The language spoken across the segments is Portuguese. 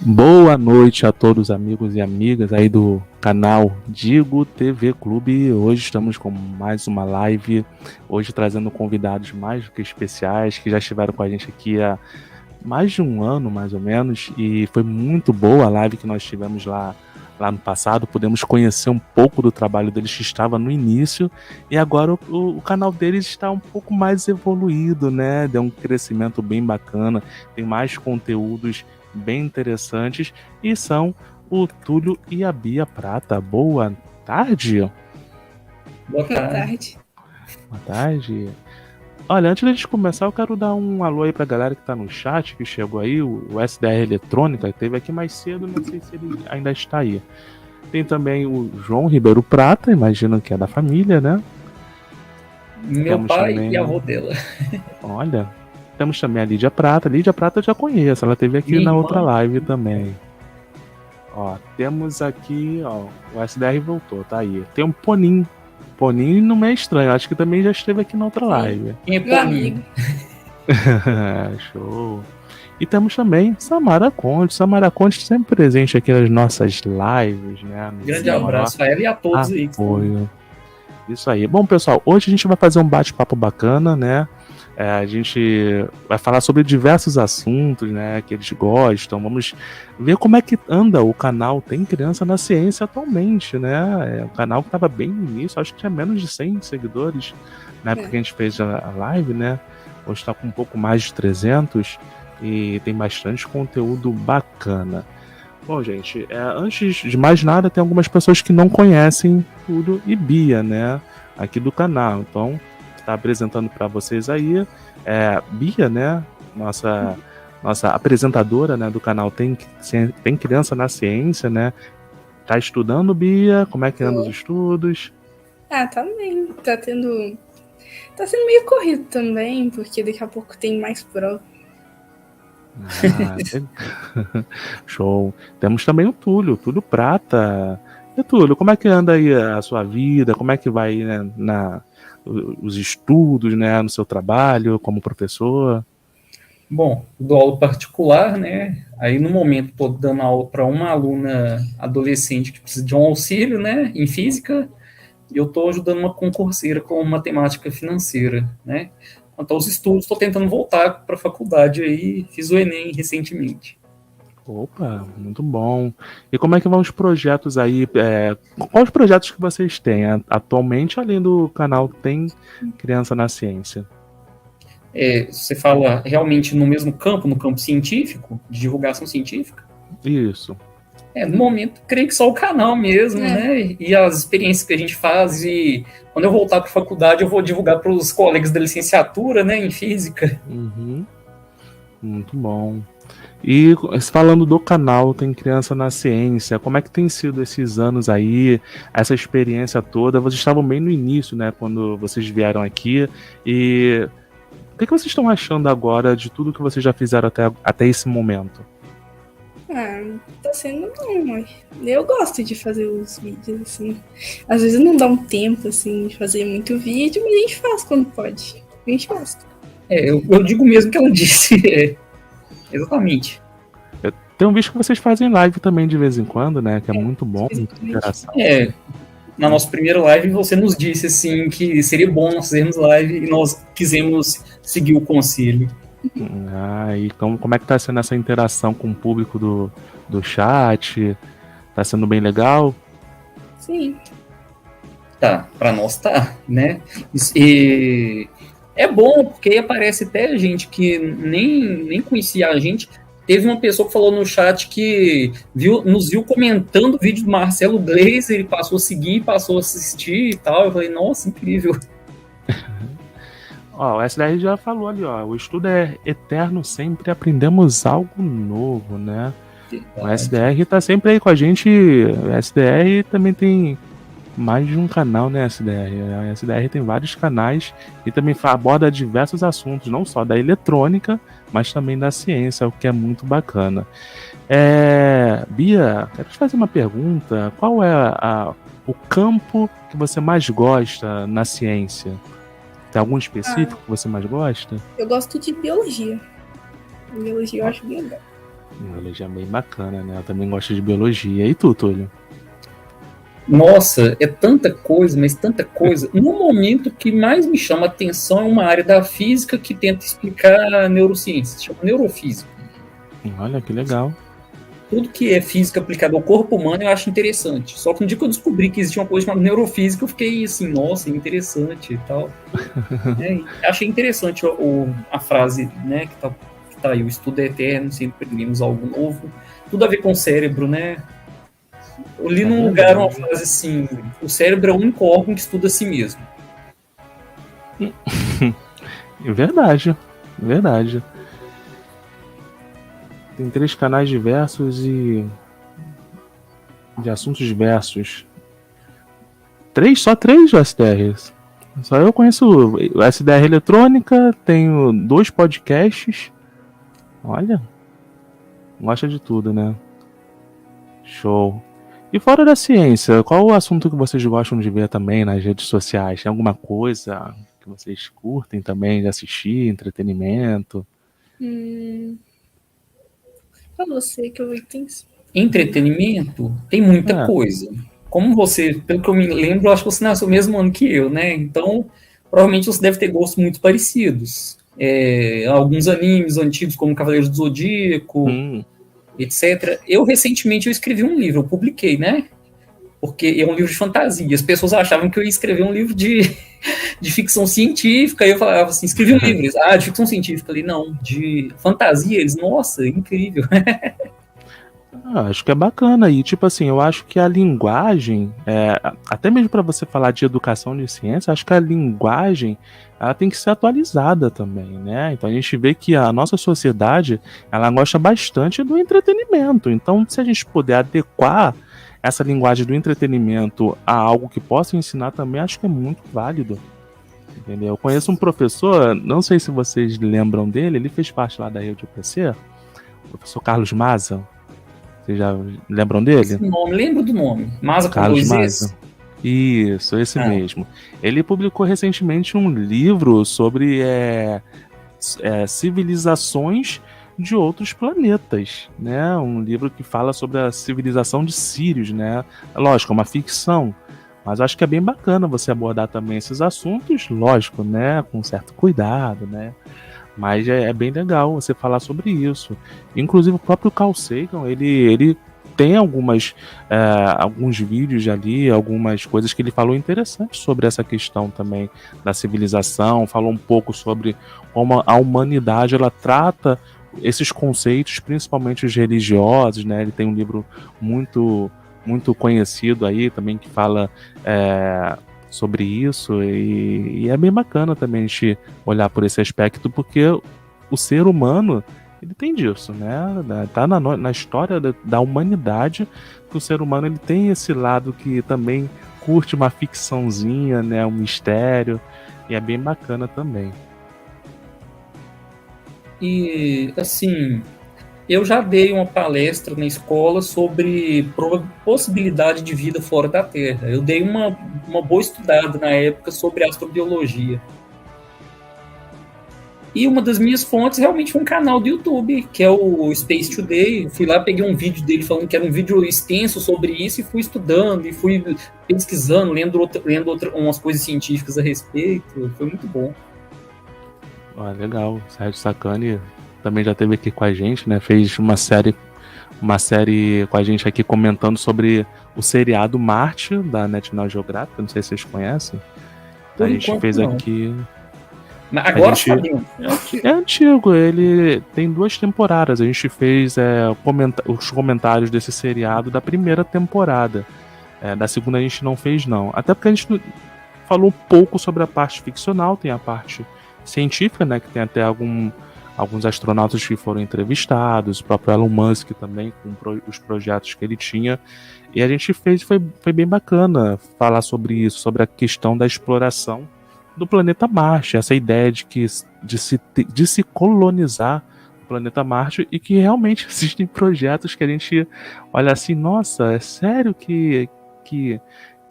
Boa noite a todos amigos e amigas aí do canal Digo TV Clube. Hoje estamos com mais uma live, hoje trazendo convidados mais do que especiais, que já estiveram com a gente aqui há mais de um ano, mais ou menos, e foi muito boa a live que nós tivemos lá no passado. Pudemos conhecer um pouco do trabalho deles que estava no início, e agora o canal deles está um pouco mais evoluído, né? Deu um crescimento bem bacana, tem mais conteúdos bem interessantes, e são o Túlio e a Bia Prata. Boa tarde. Boa tarde. Boa tarde. Olha, antes da gente começar, eu quero dar um alô aí pra galera que tá no chat, que chegou aí, o SDR Eletrônica, que esteve aqui mais cedo, não sei se ele ainda está aí. Tem também o João Ribeiro Prata, imagino que é da família, né? Meu Temos pai também... e a avó dela. Olha, temos também a Lídia Prata. Lídia Prata eu já conheço, ela esteve aqui Minha na irmã. outra live também. Ó, temos aqui, ó, o SDR voltou, tá aí. Tem um Poninho. Poninho não é estranho, acho que também já esteve aqui na outra live. Quem é Meu Poninho? amigo. Show. E temos também Samara Conde. Samara Conde sempre presente aqui nas nossas lives, né? Grande abraço a ela e a todos aí que estão. Apoio. Isso aí. Bom, pessoal, hoje a gente vai fazer um bate-papo bacana, né? A gente vai falar sobre diversos assuntos, né, que eles gostam. Vamos ver como é que anda o canal Tem Criança na Ciência atualmente, né? É um canal que estava bem no início, acho que tinha menos de 100 seguidores na época que a gente fez a live, né? Hoje está com um pouco mais de 300 e tem bastante conteúdo bacana. Bom, gente, antes de mais nada, tem algumas pessoas que não conhecem Túlio e Bia, né? Aqui do canal. Então, está apresentando para vocês aí. Bia, né? Nossa apresentadora, né, do canal Tem Criança na Ciência, né? Tá estudando, Bia? Como é que andam os estudos? Tá bem. Tá sendo meio corrido também, porque daqui a pouco tem mais prova. Show. Temos também o Túlio Prata. E Túlio, como é que anda aí a sua vida? Como é que vai, né, os estudos, né, no seu trabalho como professor? Bom, dou aula particular, né? Aí no momento estou dando aula para uma aluna adolescente que precisa de um auxílio, né, em física, e eu estou ajudando uma concurseira com matemática financeira, né? Quanto aos estudos, estou tentando voltar para a faculdade aí, fiz o Enem recentemente. Opa, muito bom. E como é que vão os projetos aí? Quais projetos que vocês têm atualmente, além do canal Tem Criança na Ciência? Você fala realmente no mesmo campo, no campo científico, de divulgação científica? Isso. No momento, creio que só o canal mesmo, né? E as experiências que a gente faz. E quando eu voltar para a faculdade, eu vou divulgar para os colegas da licenciatura, né, em física. Uhum. Muito bom. E falando do canal Tem Criança na Ciência, como é que tem sido esses anos aí, essa experiência toda? Vocês estavam bem no início, né, quando vocês vieram aqui, e o que vocês estão achando agora de tudo que vocês já fizeram até esse momento? Tá sendo bom, mas eu gosto de fazer os vídeos, assim. Às vezes não dá um tempo, assim, de fazer muito vídeo, mas a gente faz quando pode. A gente gosta. Eu digo mesmo que ela disse. Exatamente. Eu tenho visto que vocês fazem live também de vez em quando, né? Que é muito bom, muita interação. Na nossa primeira live, você nos disse assim que seria bom nós fazermos live e nós quisemos seguir o conselho. E como é que tá sendo essa interação com o público do chat? Tá sendo bem legal? Sim. Tá, pra nós tá, né? E é bom, porque aparece até gente que nem conhecia a gente. Teve uma pessoa que falou no chat que nos viu comentando o vídeo do Marcelo Gleiser, ele passou a seguir, passou a assistir e tal. Eu falei, nossa, incrível. O SDR já falou ali, o estudo é eterno, sempre aprendemos algo novo, né? O SDR tá sempre aí com a gente. O SDR também tem mais de um canal, né, SDR? A SDR tem vários canais e também aborda diversos assuntos, não só da eletrônica, mas também da ciência, o que é muito bacana. Bia, quero te fazer uma pergunta. Qual é o campo que você mais gosta na ciência? Tem algum específico que você mais gosta? Eu gosto de biologia. Biologia eu acho bem legal. Biologia é bem bacana, né? Eu também gosto de biologia. E tu, Túlio? Nossa, é tanta coisa, mas tanta coisa. No momento que mais me chama a atenção é uma área da física que tenta explicar a neurociência, se chama neurofísica. Olha, que legal. Tudo que é física aplicada ao corpo humano eu acho interessante. Só que no dia que eu descobri que existia uma coisa chamada neurofísica, eu fiquei assim, nossa, interessante e tal. Achei interessante a frase, né, que tá aí, o estudo é eterno, sempre aprendemos algo novo. Tudo a ver com o cérebro, né? Eu li num lugar uma frase assim, o cérebro é o único órgão que estuda a si mesmo. Verdade, verdade. Tem 3 canais diversos e de assuntos diversos. 3? Só 3 SDRs? Só eu conheço o SDR Eletrônica, tenho 2 podcasts. Olha, gosta de tudo, né? Show. E fora da ciência, qual o assunto que vocês gostam de ver também nas redes sociais? Tem alguma coisa que vocês curtem também de assistir, entretenimento? Pra você que eu tenho. Entretenimento, tem muita coisa. Como você, pelo que eu me lembro, eu acho que você nasceu o mesmo ano que eu, né? Então, provavelmente você deve ter gostos muito parecidos. Alguns animes antigos, como Cavaleiros do Zodíaco, etc. Recentemente, eu escrevi um livro, eu publiquei, né? Porque é um livro de fantasia. As pessoas achavam que eu ia escrever um livro de ficção científica. Aí eu falava assim, escrevi um livro. Eles, de ficção científica. Eu falei, não, de fantasia. Eles, nossa, incrível. Acho que é bacana. E, tipo assim, eu acho que a linguagem, até mesmo para você falar de educação de ciência, acho que a linguagem ela tem que ser atualizada também, né? Então a gente vê que a nossa sociedade ela gosta bastante do entretenimento. Então, se a gente puder adequar essa linguagem do entretenimento a algo que possa ensinar também, acho que é muito válido. Entendeu? Eu conheço um professor, não sei se vocês lembram dele, ele fez parte lá da UPC, o professor Carlos Maza. Vocês já lembram dele? Esse nome, lembro do nome. Maza com Carlos 2 Maza. Es? Isso, esse mesmo. Ele publicou recentemente um livro sobre civilizações de outros planetas, né? Um livro que fala sobre a civilização de Sírios, né? Lógico, é uma ficção, mas acho que é bem bacana você abordar também esses assuntos, lógico, né? Com certo cuidado, né? Mas é bem legal você falar sobre isso. Inclusive o próprio Carl Sagan, ele tem alguns vídeos ali, algumas coisas que ele falou interessantes sobre essa questão também da civilização, falou um pouco sobre como a humanidade ela trata esses conceitos, principalmente os religiosos, né? Ele tem um livro muito, muito conhecido aí também que fala sobre isso e é bem bacana também a gente olhar por esse aspecto, porque o ser humano ele tem disso, né? Tá na história da humanidade que o ser humano ele tem esse lado que também curte uma ficçãozinha, né? Um mistério, e é bem bacana também. E, assim, eu já dei uma palestra na escola sobre possibilidade de vida fora da Terra. Eu dei uma boa estudada na época sobre astrobiologia. E uma das minhas fontes realmente foi um canal do YouTube, que é o Space Today. Eu fui lá, peguei um vídeo dele falando que era um vídeo extenso sobre isso e fui estudando, e fui pesquisando, lendo umas coisas científicas a respeito. Foi muito bom. Legal. O Sérgio Sacani também já esteve aqui com a gente, né? Fez uma série com a gente aqui comentando sobre o seriado Marte da National Geographic. Não sei se vocês conhecem. A gente fez aqui. Mas agora sabemos. É antigo, ele tem 2 temporadas. A gente fez os comentários desse seriado da primeira temporada. Da segunda a gente não fez, não. Até porque a gente falou um pouco sobre a parte ficcional, tem a parte científica, né? Que tem até alguns astronautas que foram entrevistados, o próprio Elon Musk também, com os projetos que ele tinha. E a gente fez, foi bem bacana falar sobre isso, sobre a questão da exploração do planeta Marte, essa ideia de se colonizar o planeta Marte, e que realmente existem projetos que a gente olha assim, nossa, é sério que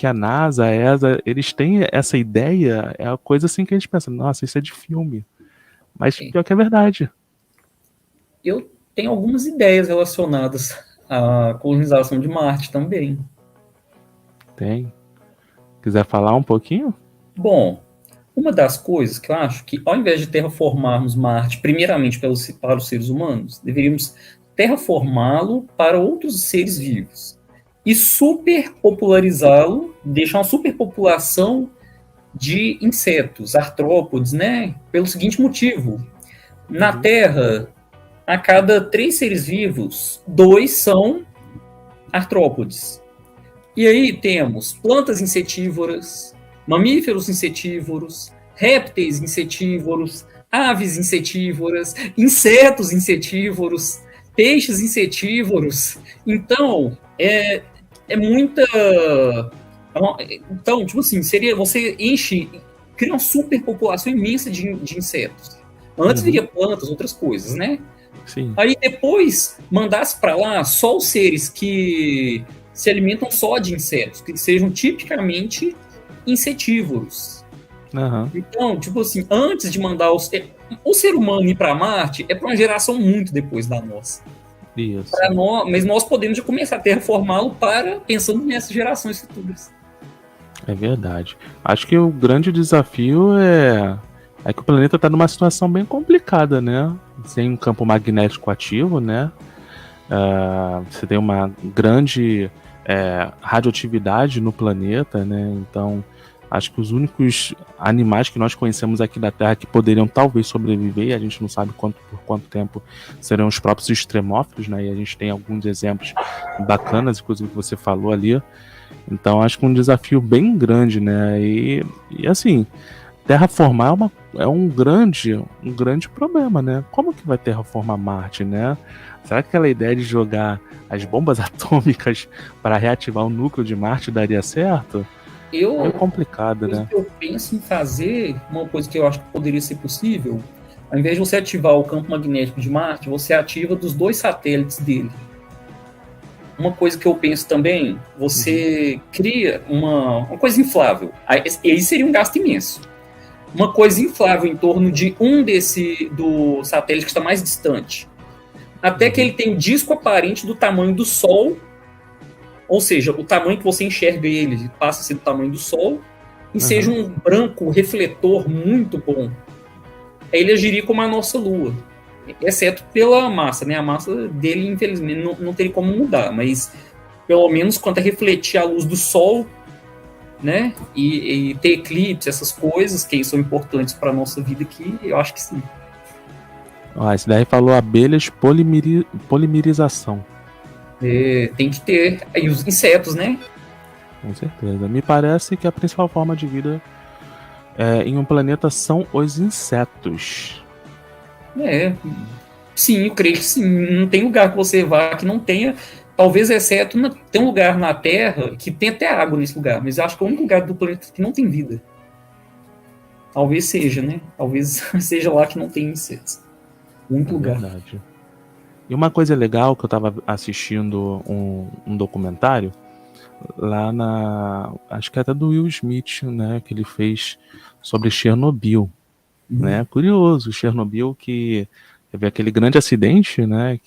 a NASA, a ESA, eles têm essa ideia? É uma coisa assim que a gente pensa, nossa, isso é de filme. Mas pior que é verdade. Eu tem algumas ideias relacionadas à colonização de Marte também. Tem. Quiser falar um pouquinho? Bom, uma das coisas que eu acho que, ao invés de terraformarmos Marte, primeiramente para os seres humanos, deveríamos terraformá-lo para outros seres vivos e superpopularizá-lo, deixar uma superpopulação de insetos, artrópodes, né? Pelo seguinte motivo: na Terra, a cada 3 seres vivos, 2 são artrópodes. E aí temos plantas insetívoras, mamíferos insetívoros, répteis insetívoros, aves insetívoras, insetos insetívoros, peixes insetívoros. Então, é muita... Então, tipo assim, seria, você cria uma superpopulação imensa de insetos. Antes viria plantas, outras coisas, né? Sim. Aí depois mandasse para lá só os seres que se alimentam só de insetos, que sejam tipicamente insetívoros. Uhum. Então, tipo assim, antes de mandar o ser humano ir para Marte, é para uma geração muito depois da nossa. Isso. Mas nós podemos já começar a terraformá-lo pensando nessas gerações futuras. É verdade. Acho que o grande desafio é que o planeta está numa situação bem complicada, né? Sem um campo magnético ativo, né? Você tem uma grande radioatividade no planeta, né? Então, acho que os únicos animais que nós conhecemos aqui da Terra que poderiam talvez sobreviver, e a gente não sabe por quanto tempo, serão os próprios extremófilos, né? E a gente tem alguns exemplos bacanas, inclusive que você falou ali. Então, acho que é um desafio bem grande, né? E assim, terraformar é um grande problema, né? Como que vai terraformar Marte, né? Será que aquela ideia de jogar as bombas atômicas para reativar o núcleo de Marte daria certo? É complicado, né? Eu penso em fazer uma coisa que eu acho que poderia ser possível. Ao invés de você ativar o campo magnético de Marte, você ativa dos 2 satélites dele. Uma coisa que eu penso também, você cria uma coisa inflável. Aí seria um gasto imenso. Uma coisa inflável em torno de do satélite que está mais distante. Até que ele tem um disco aparente do tamanho do Sol, ou seja, o tamanho que você enxerga ele passa a ser do tamanho do Sol, e seja um branco refletor muito bom. Aí ele agiria como a nossa Lua. Exceto pela massa, né? A massa dele, infelizmente, não teria como mudar, mas pelo menos quanto a refletir a luz do Sol, né? E ter eclipse, essas coisas que são importantes para a nossa vida aqui, eu acho que sim. Esse daí falou abelhas polimerização. Tem que ter. E os insetos, né? Com certeza. Me parece que a principal forma de vida em um planeta são os insetos. Sim, eu creio que sim. Não tem lugar que você vá que não tenha, talvez exceto, tem um lugar na Terra que tem até água nesse lugar, mas eu acho que é o único lugar do planeta que não tem vida. Talvez seja, né? Talvez seja lá que não tem insetos. O único lugar. Verdade. E uma coisa legal que eu estava assistindo um documentário lá acho que até do Will Smith, né? Que ele fez sobre Chernobyl. Né? Curioso, Chernobyl, que teve aquele grande acidente, né?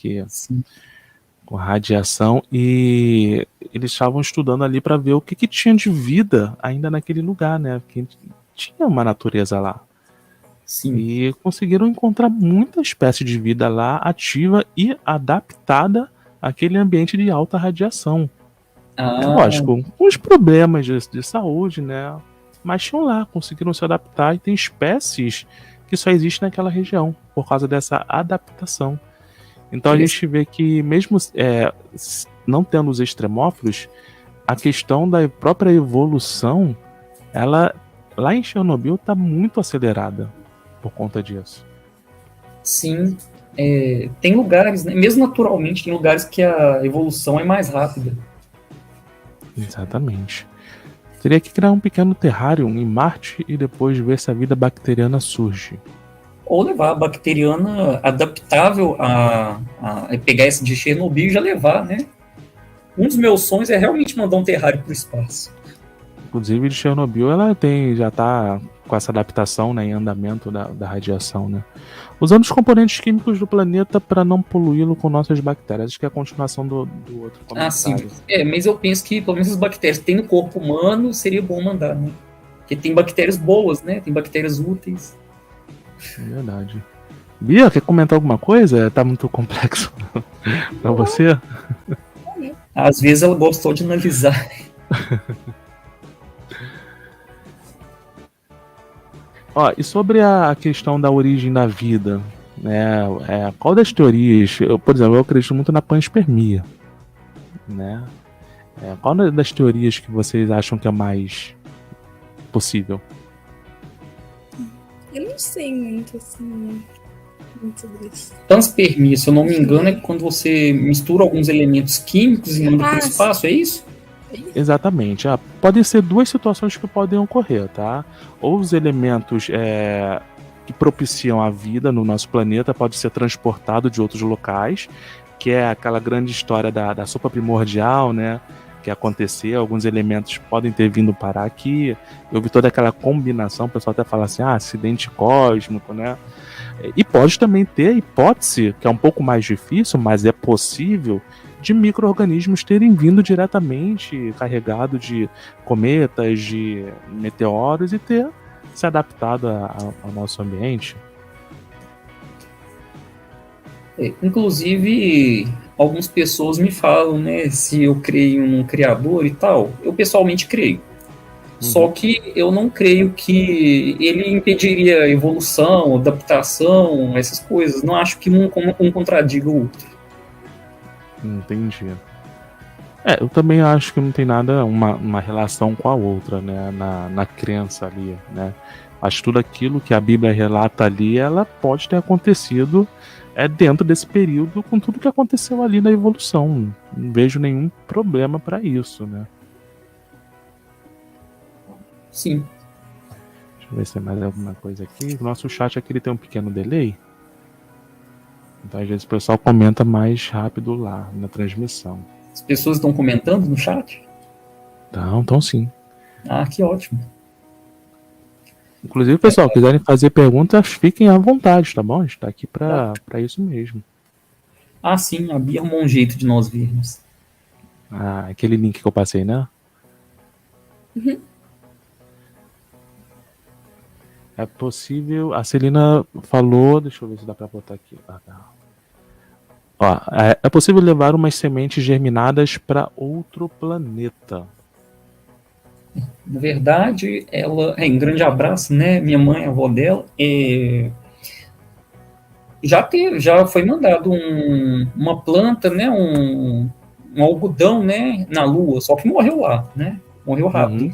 Com radiação, e eles estavam estudando ali para ver o que tinha de vida ainda naquele lugar, né? Porque tinha uma natureza lá. Sim. E conseguiram encontrar muita espécie de vida lá ativa e adaptada àquele ambiente de alta radiação. Lógico, com os problemas de saúde, né? Mas tinham lá, conseguiram se adaptar, e tem espécies que só existem naquela região por causa dessa adaptação. Então a gente vê que mesmo não tendo os extremófilos, a questão da própria evolução, ela lá em Chernobyl está muito acelerada por conta disso. Sim, tem lugares, né, mesmo naturalmente, tem lugares que a evolução é mais rápida. Exatamente. Teria que criar um pequeno terrário em Marte e depois ver se a vida bacteriana surge. Ou levar a bacteriana adaptável a pegar esse de Chernobyl e já levar, né? Um dos meus sonhos é realmente mandar um terrário para o espaço. Inclusive de Chernobyl, ela já está com essa adaptação, né, em andamento da radiação, né? Usando os componentes químicos do planeta para não poluí-lo com nossas bactérias. Acho que é a continuação do outro comentário. Ah, sim. Mas eu penso que pelo menos as bactérias que tem no corpo humano seria bom mandar, né? Porque tem bactérias boas, né? Tem bactérias úteis. É verdade. Bia, quer comentar alguma coisa? Tá muito complexo pra você? Às vezes ela gostou de analisar. Ó, e sobre a questão da origem da vida, né? Qual das teorias? Por exemplo, eu acredito muito na panspermia, né? Qual das teorias que vocês acham que é mais possível? Eu não sei muito, assim, muito sobre isso. Panspermia, se eu não me engano, é quando você mistura alguns elementos químicos e manda para o espaço, é isso? Exatamente. Podem ser duas situações que podem ocorrer, tá? Ou os elementos que propiciam a vida no nosso planeta pode ser transportado de outros locais, que é aquela grande história da sopa primordial, né? Que aconteceu, alguns elementos podem ter vindo parar aqui. Eu vi toda aquela combinação, o pessoal até fala assim, acidente cósmico, né? E pode também ter a hipótese, que é um pouco mais difícil, mas é possível, de micro-organismos terem vindo diretamente carregado de cometas, de meteoros e ter se adaptado ao nosso ambiente. Inclusive, algumas pessoas me falam, né, se eu creio num criador e tal. Eu pessoalmente creio. Só que eu não creio que ele impediria a evolução, adaptação, essas coisas. Não acho que um contradiga o outro. Entendi. Eu também acho que não tem nada, uma relação com a outra, né, na crença ali, né. Acho que tudo aquilo que a Bíblia relata ali, ela pode ter acontecido dentro desse período com tudo que aconteceu ali na evolução. Não vejo nenhum problema para isso, né. Sim. Deixa eu ver se tem mais alguma coisa aqui. O nosso chat aqui ele tem um pequeno delay. Então às vezes o pessoal comenta mais rápido lá na transmissão. As pessoas estão comentando no chat? Então sim. Ah, que ótimo. Inclusive, pessoal, quiserem fazer perguntas, fiquem à vontade, tá bom? A gente tá aqui pra isso mesmo. Ah, sim, a Bia arrumou um jeito de nós vermos. Aquele link que eu passei, né? Uhum. É possível. A Celina falou. Deixa eu ver se dá pra botar aqui. Ó, é possível levar umas sementes germinadas para outro planeta. Na verdade, ela. Um grande abraço, né? Minha mãe, a avó dela. Já foi mandado uma planta, né? Um algodão, né? Na Lua, só que morreu lá, né? Morreu rápido.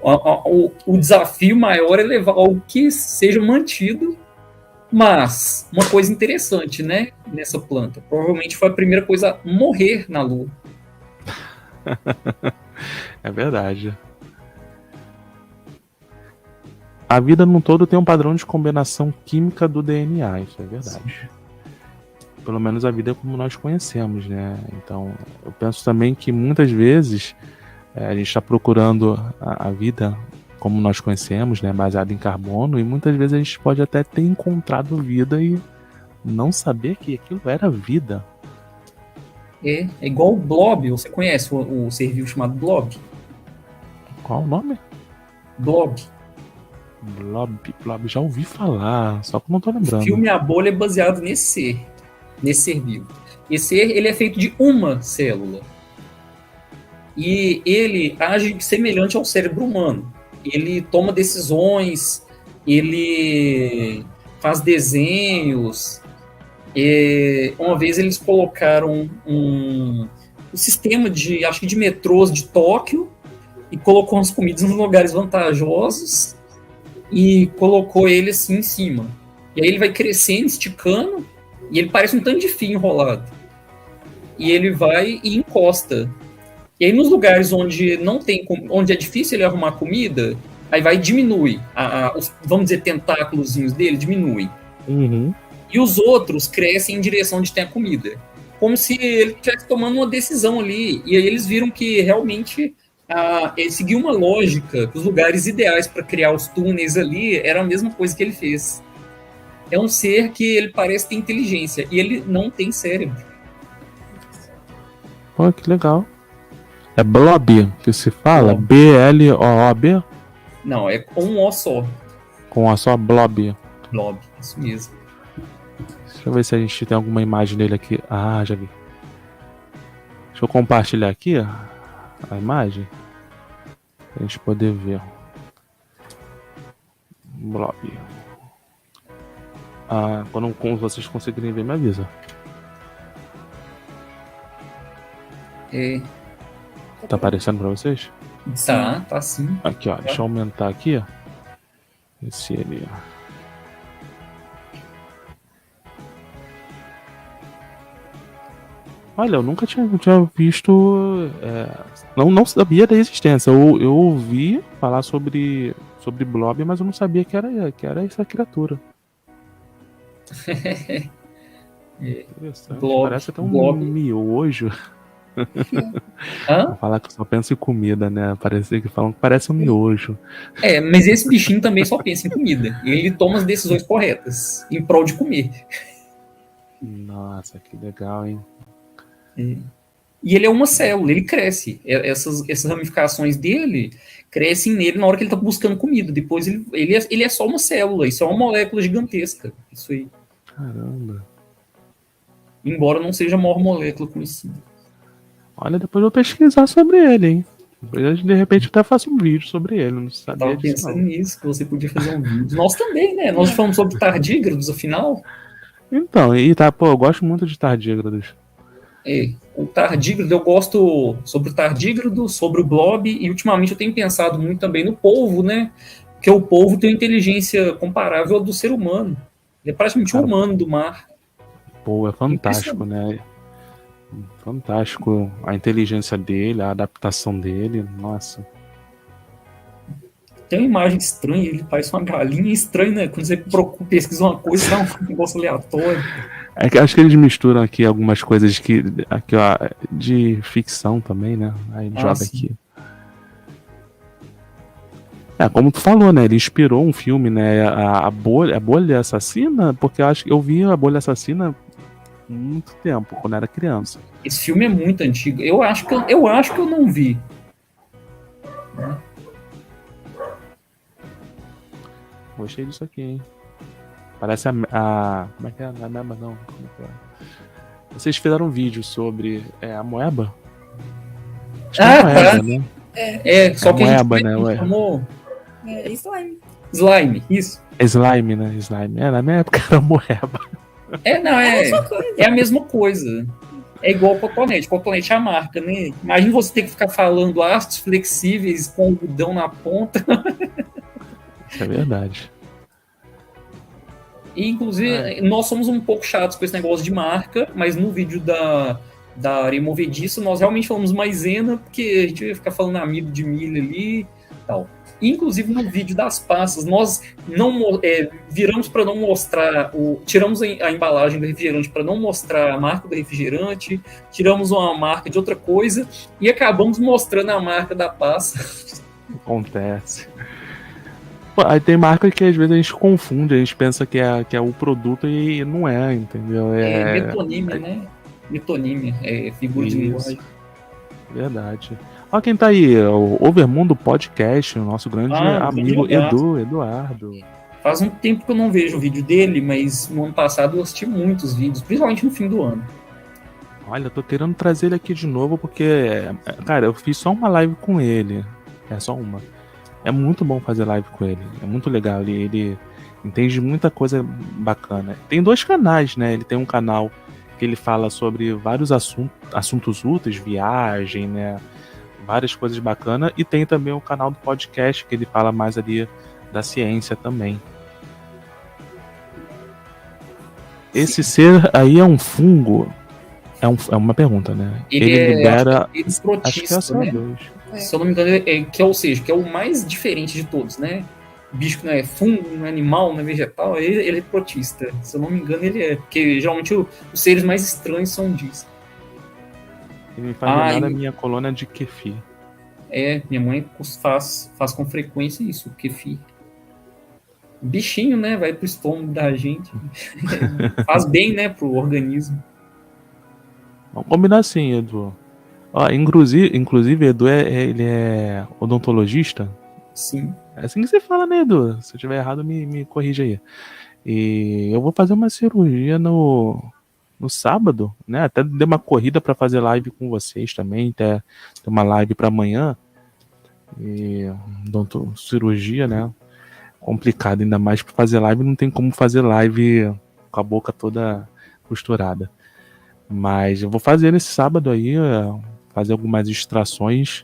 O desafio maior é levar algo que seja mantido, mas uma coisa interessante, né? Nessa planta, provavelmente foi a primeira coisa a morrer na Lua. É verdade. A vida no todo tem um padrão de combinação química do DNA, isso é verdade. Sim. Pelo menos a vida é como nós conhecemos, né? Então, eu penso também que muitas vezes a gente está procurando a vida como nós conhecemos, né? Baseada em carbono, e muitas vezes a gente pode até ter encontrado vida e não saber que aquilo era vida. É igual o Blob. Você conhece o ser vivo chamado Blob? Qual o nome? Blob. Blob, já ouvi falar, só que não tô lembrando. O filme A Bolha é baseado nesse ser vivo. Esse ser, ele é feito de uma célula. E ele age semelhante ao cérebro humano. Ele toma decisões, ele faz desenhos. Uma vez eles colocaram um sistema de metrôs de Tóquio e colocou as comidas nos lugares vantajosos e colocou ele assim em cima. E aí ele vai crescendo, esticando, e ele parece um tanto de fio enrolado. E ele vai e encosta. E aí nos lugares onde não tem, onde é difícil ele arrumar comida, aí vai e diminui. Vamos dizer, tentáculozinhos dele diminuem. Uhum. E os outros crescem em direção onde tem a comida. Como se ele estivesse tomando uma decisão ali. E aí eles viram que realmente Ele seguiu uma lógica que os lugares ideais para criar os túneis ali era a mesma coisa que ele fez. É um ser que ele parece ter inteligência e ele não tem cérebro. Pô, que legal. É Blob que se fala? Blob. B-L-O-O-B? Não, é com um O só. Com a só Blob. Blob, isso mesmo. Deixa eu ver se a gente tem alguma imagem dele aqui. Ah, já vi. Deixa eu compartilhar aqui ó, a imagem. Pra gente poder ver. Blob. Quando vocês conseguirem ver, me avisa. Tá aparecendo pra vocês? Tá sim. Aqui, ó. Deixa eu aumentar aqui, ó. Esse ele. Olha, eu nunca tinha visto. Não sabia da existência. Eu ouvi falar sobre Blob, mas eu não sabia que era essa criatura. Blob, parece até um Blob. miojo. Hã? Vou falar que eu só penso em comida, né? Falam que parece um miojo. Mas esse bichinho também só pensa em comida. Ele toma as decisões corretas em prol de comer. Nossa, que legal, hein? E ele é uma célula, ele cresce. Essas ramificações dele crescem nele na hora que ele tá buscando comida. Depois ele é só uma célula, isso é uma molécula gigantesca. Isso aí. Caramba. Embora não seja a maior molécula conhecida. Olha, depois eu vou pesquisar sobre ele, hein? Depois, de repente, até faço um vídeo sobre ele. Não sabia Tava disso, pensando não. nisso, que você podia fazer um vídeo. Nós também, né? Nós falamos sobre tardígrados, afinal. Então, eu gosto muito de tardígrados. O tardígrado, eu gosto sobre o tardígrado, sobre o blob, e ultimamente eu tenho pensado muito também no polvo, né? Porque o polvo tem uma inteligência comparável ao do ser humano. Ele é praticamente um humano do mar. Pô, é fantástico, né? Fantástico a inteligência dele, a adaptação dele, nossa. Tem uma imagem estranha, ele parece uma galinha estranha, né? Quando você pesquisa uma coisa, dá um negócio aleatório. Acho que eles misturam aqui algumas coisas aqui, ó, de ficção também, né? Aí ele joga sim. aqui. Como tu falou, né? Ele inspirou um filme, né? A Bolha Assassina, porque eu vi a Bolha Assassina há muito tempo, quando era criança. Esse filme é muito antigo. Eu acho que eu não vi. Gostei disso aqui, hein? Parece a como é que é? Não é Moeba, não. Como é que é? Vocês fizeram um vídeo sobre a Moeba? Acho que é Moeba, né? Só que Moeba, a gente né? chamou Slime. Slime, isso. Slime, né? Slime. Na minha época era Moeba. É a mesma coisa. É igual o cotonete. Cotonete é a marca, né? Imagina você ter que ficar falando hastes flexíveis com algodão na ponta. Isso é verdade. E, inclusive, nós somos um pouco chatos com esse negócio de marca, mas no vídeo da areia movediça, nós realmente falamos maisena, porque a gente ia ficar falando amido de milho ali e tal. Inclusive, no vídeo das passas, nós não viramos para não mostrar, tiramos a embalagem do refrigerante para não mostrar a marca do refrigerante, tiramos uma marca de outra coisa e acabamos mostrando a marca da passa. Acontece. Pô, aí tem marca que às vezes a gente confunde, a gente pensa que é o produto e não é, entendeu? Metonímia, né? Metonímia, figura de linguagem. Verdade. Olha quem tá aí, o Overmundo Podcast, o nosso grande amigo Eduardo. Faz um tempo que eu não vejo o vídeo dele, mas no ano passado eu assisti muitos vídeos, principalmente no fim do ano. Olha, eu tô querendo trazer ele aqui de novo porque, cara, eu fiz só uma live com ele. Só uma. É muito bom fazer live com ele. É muito legal. Ele entende muita coisa bacana. Tem 2 canais, né? Ele tem um canal que ele fala sobre vários assuntos úteis, viagem, né? Várias coisas bacanas. E tem também o canal do podcast que ele fala mais ali da ciência também. Esse ser aí é um fungo? É uma pergunta, né? Ele libera. Acho que é CO2. Se eu não me engano, que é o mais diferente de todos, né? O bicho que não é fungo, não é animal, não é vegetal, ele é protista. Se eu não me engano, ele é. Porque geralmente os seres mais estranhos são disso. Ele me faz lembrar da minha colônia de kefir. Minha mãe faz com frequência isso, o kefir. Bichinho, né? Vai pro estômago da gente. Faz bem, né, pro organismo. Vamos combinar assim, Edu. Ó, inclusive, Edu, ele é odontologista? Sim. É assim que você fala, né, Edu? Se eu tiver errado, me corrija aí. E eu vou fazer uma cirurgia no sábado, né? Até dei uma corrida para fazer live com vocês também. Até tem uma live para amanhã. E cirurgia, né? Complicado, ainda mais para fazer live. Não tem como fazer live com a boca toda costurada. Mas eu vou fazer nesse sábado aí, fazer algumas extrações.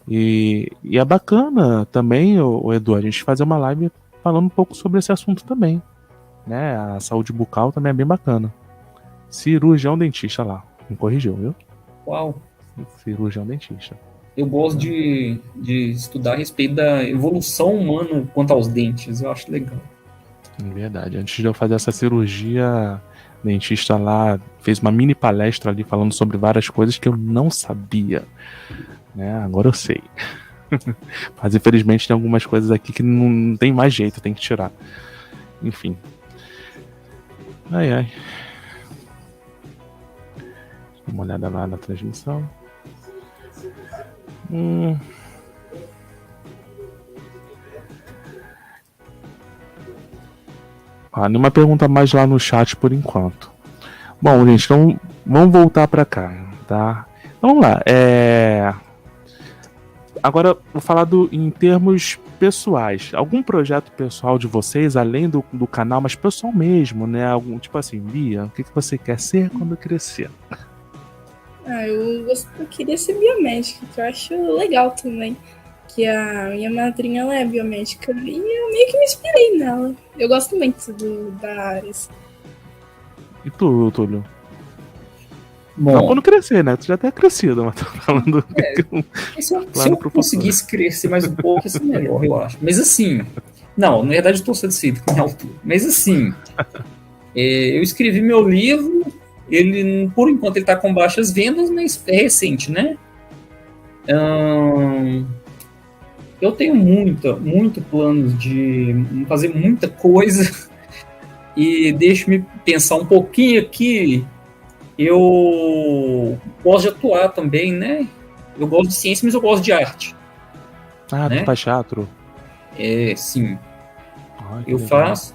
E é bacana também, o Edu, a gente fazer uma live falando um pouco sobre esse assunto também, né? A saúde bucal também é bem bacana. Cirurgião dentista lá, me corrigiu, viu? Uau! Cirurgião dentista. Eu gosto de estudar a respeito da evolução humana quanto aos dentes, eu acho legal. É verdade, antes de eu fazer essa cirurgia, o dentista lá fez uma mini palestra ali falando sobre várias coisas que eu não sabia, né? Agora eu sei. Mas infelizmente tem algumas coisas aqui que não tem mais jeito, tem que tirar. Enfim. Ai. Dá uma olhada lá na transmissão. Nenhuma pergunta mais lá no chat por enquanto. Bom, gente, então vamos voltar pra cá, tá? Vamos lá. Agora, vou falar em termos pessoais. Algum projeto pessoal de vocês, além do canal, mas pessoal mesmo, né? Algum, tipo assim, Bia, o que você quer ser quando crescer? Eu queria ser biomédica, que eu acho legal também. Que a minha madrinha, ela é biomédica e eu meio que me inspirei nela. Eu gosto muito da área. E tu, Túlio? Bom, não quando crescer, né? Tu já tá crescido, mas tô falando... se eu conseguisse crescer mais um pouco, ia ser melhor, eu acho. Mas assim... Não, na verdade eu tô satisfeito com a minha altura. Mas assim... eu escrevi meu livro... Ele, por enquanto, ele tá com baixas vendas, mas é recente, né? Eu tenho muito planos de fazer muita coisa e deixa-me pensar um pouquinho aqui. Eu gosto de atuar também, né? Eu gosto de ciência, mas eu gosto de arte. né? Tu faz teatro? Sim. Eu faço.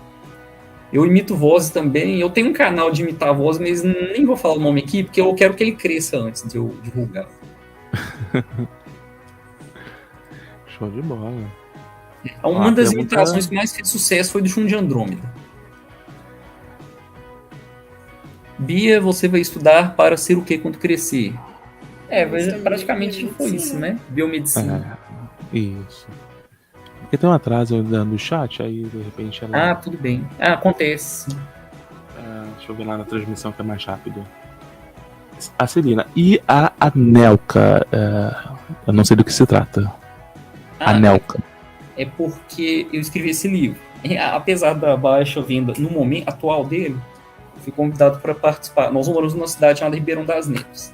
Eu imito vozes também. Eu tenho um canal de imitar vozes, mas nem vou falar o nome aqui, porque eu quero que ele cresça antes de eu divulgar. Show de bola. Uma das imitações que mais fez sucesso foi do Chum de Andrômeda. Bia, você vai estudar para ser o que quando crescer? Praticamente foi isso, né? Biomedicina. Isso. Porque tem um atraso no chat, aí de repente ela... tudo bem. Acontece. Deixa eu ver lá na transmissão que é mais rápido. A Celina. E a Anelka? Eu não sei do que se trata. Anelka. É porque eu escrevi esse livro. Apesar da baixa venda no momento atual dele, eu fui convidado para participar. Nós moramos numa cidade chamada Ribeirão das Neves.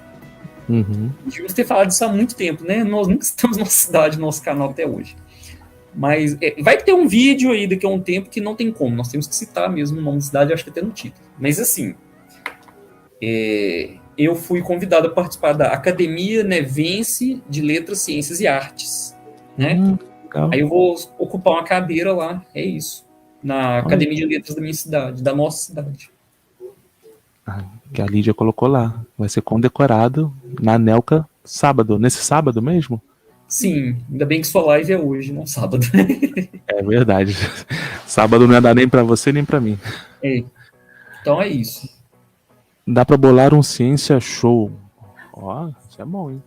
Devíamos ter falado disso há muito tempo, né? Nós nunca estamos numa cidade no nosso canal até hoje. Mas vai ter um vídeo aí daqui a um tempo que não tem como. Nós temos que citar mesmo o nome da cidade, acho que até no título. Mas assim, eu fui convidado a participar da Academia Nevense de Letras, Ciências e Artes. Né? Aí eu vou ocupar uma cadeira lá, é isso. Na Academia de Letras da minha cidade, da nossa cidade. Que a Lídia colocou lá. Vai ser condecorado na Anelka sábado. Nesse sábado mesmo? Sim, ainda bem que sua live é hoje, não sábado. É verdade. Sábado não ia dar nem pra você nem pra mim. Então é isso. Dá pra bolar um ciência show. Isso é bom, hein?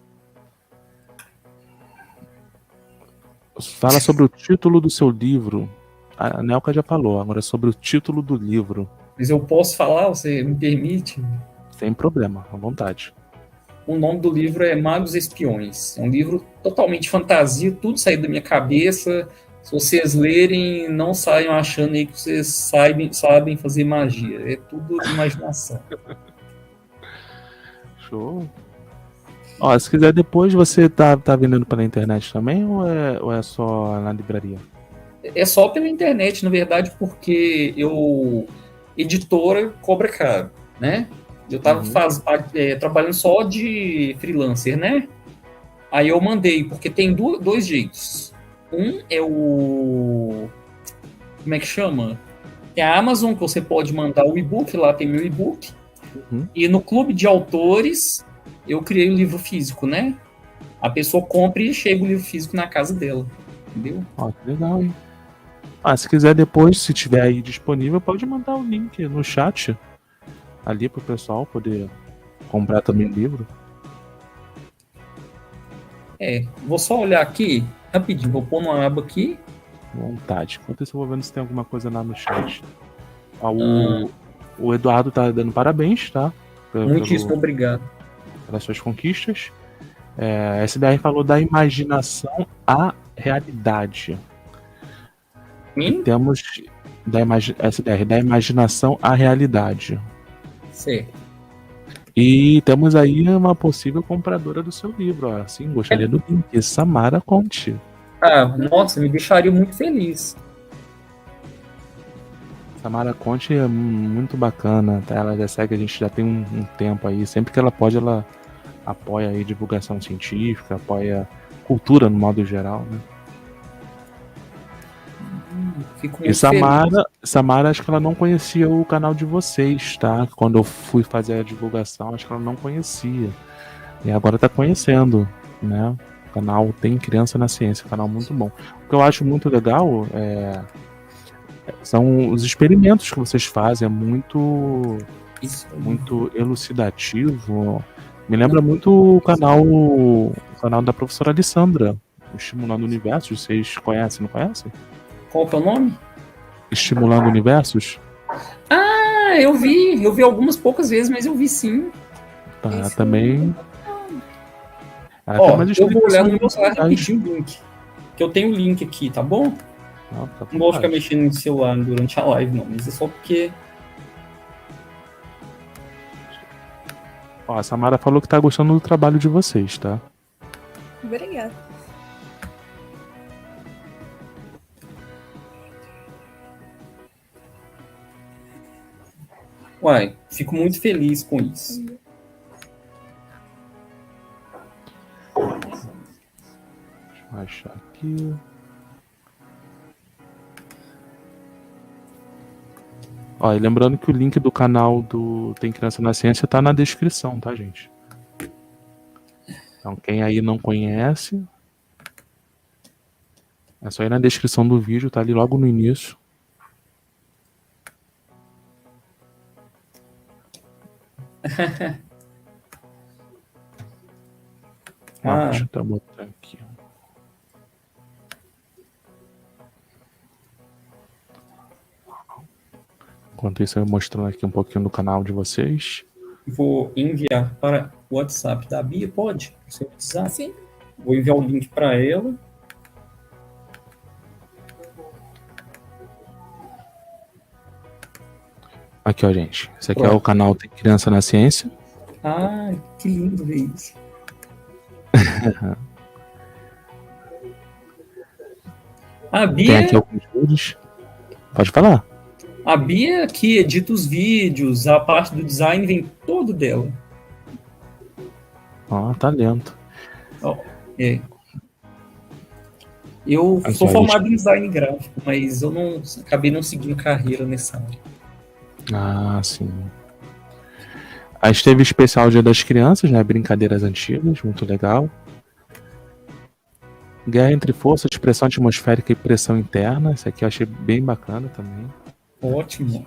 Fala sobre o título do seu livro. A Nelka já falou, agora sobre o título do livro. Mas eu posso falar? Você me permite? Sem problema, à vontade. O nome do livro é Magos Espiões. É um livro totalmente fantasia, tudo saiu da minha cabeça. Se vocês lerem, não saiam achando aí que vocês sabem fazer magia. É tudo imaginação. Show. Ó, se quiser depois, você tá vendendo pela internet também ou é só na livraria? É só pela internet, na verdade, porque editora cobra caro, né? Eu tava trabalhando só de freelancer, né? Aí eu mandei, porque tem dois jeitos. Um é o... Como é que chama? Tem a Amazon, que você pode mandar o e-book, lá tem meu e-book. E no clube de autores, eu criei o livro físico, né? A pessoa compra e chega o livro físico na casa dela, entendeu? Ó, que legal, hein? Se quiser depois, se tiver aí disponível, pode mandar o link no chat ali pro pessoal poder comprar também o livro. Vou só olhar aqui, rapidinho, vou pôr uma aba aqui. Vontade. Enquanto isso, eu vou vendo se tem alguma coisa lá no chat. O Eduardo tá dando parabéns, tá? Muitíssimo obrigado. Pelas suas conquistas. A SBR falou da imaginação à realidade. E temos SBR, da imaginação à realidade. Certo. E temos aí uma possível compradora do seu livro. Ó. Sim, gostaria do link. Samara Conte. Nossa, me deixaria muito feliz. Samara Conte é muito bacana, tá? Ela já segue a gente já tem um tempo aí. Sempre que ela pode, ela apoia aí divulgação científica, apoia cultura no modo geral, né? Fico E muito feliz. Samara, acho que ela não conhecia o canal de vocês, tá? Quando eu fui fazer a divulgação, acho que ela não conhecia. E agora tá conhecendo, né? O canal Tem Criança na Ciência, um canal muito bom. O que eu acho muito legal são os experimentos que vocês fazem, é muito elucidativo. Me lembra muito o canal da professora Alessandra, Estimulando Universos. Vocês conhecem, não conhecem? Qual que é o nome? Estimulando Universos? Eu vi algumas poucas vezes, mas eu vi sim. Tá, também. Eu vou olhar no meu celular rapidinho o link. Que eu tenho o link aqui, tá bom? Não vou ficar mexendo no celular durante a live, não. Mas é só porque... A Samara falou que tá gostando do trabalho de vocês, tá? Obrigada. Fico muito feliz com isso. Deixa eu achar aqui. E lembrando que o link do canal do Tem Criança na Ciência tá na descrição, tá, gente? Então, quem aí não conhece, é só ir na descrição do vídeo, tá ali logo no início. Deixa eu botar aqui. Enquanto isso, eu mostrando aqui um pouquinho do canal de vocês. Vou enviar para o WhatsApp da Bia, pode? Seu WhatsApp? Sim. Vou enviar o link para ela. Aqui, ó, gente. Esse aqui é o canal Tem Criança na Ciência. Que lindo ver isso. A Bia... Tem aqui alguns vídeos. Pode falar. A Bia que edita os vídeos, a parte do design vem todo dela. Talento. Eu sou formado em design gráfico, mas eu acabei não seguindo carreira nessa área. Sim. Aí teve o especial Dia das Crianças, né? Brincadeiras antigas, muito legal. Guerra entre força de pressão atmosférica e pressão interna. Esse aqui eu achei bem bacana também. Ótimo.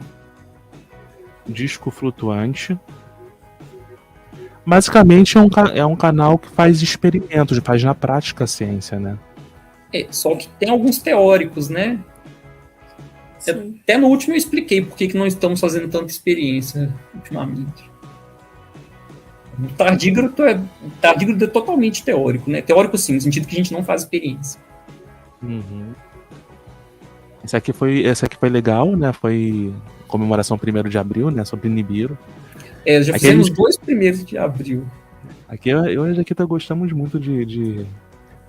Disco flutuante. Basicamente é um canal que faz experimentos, faz na prática a ciência, né? Só que tem alguns teóricos, né? Sim. Até no último eu expliquei por que não estamos fazendo tanta experiência ultimamente. O tardígrado é totalmente teórico, né? Teórico sim, no sentido que a gente não faz experiência. Uhum. Esse aqui foi legal, né? Foi comemoração 1º de abril, né? Sobre Nibiru. Já fizemos 2 1º de abril. Aqui, eu e a Jaquita gostamos muito de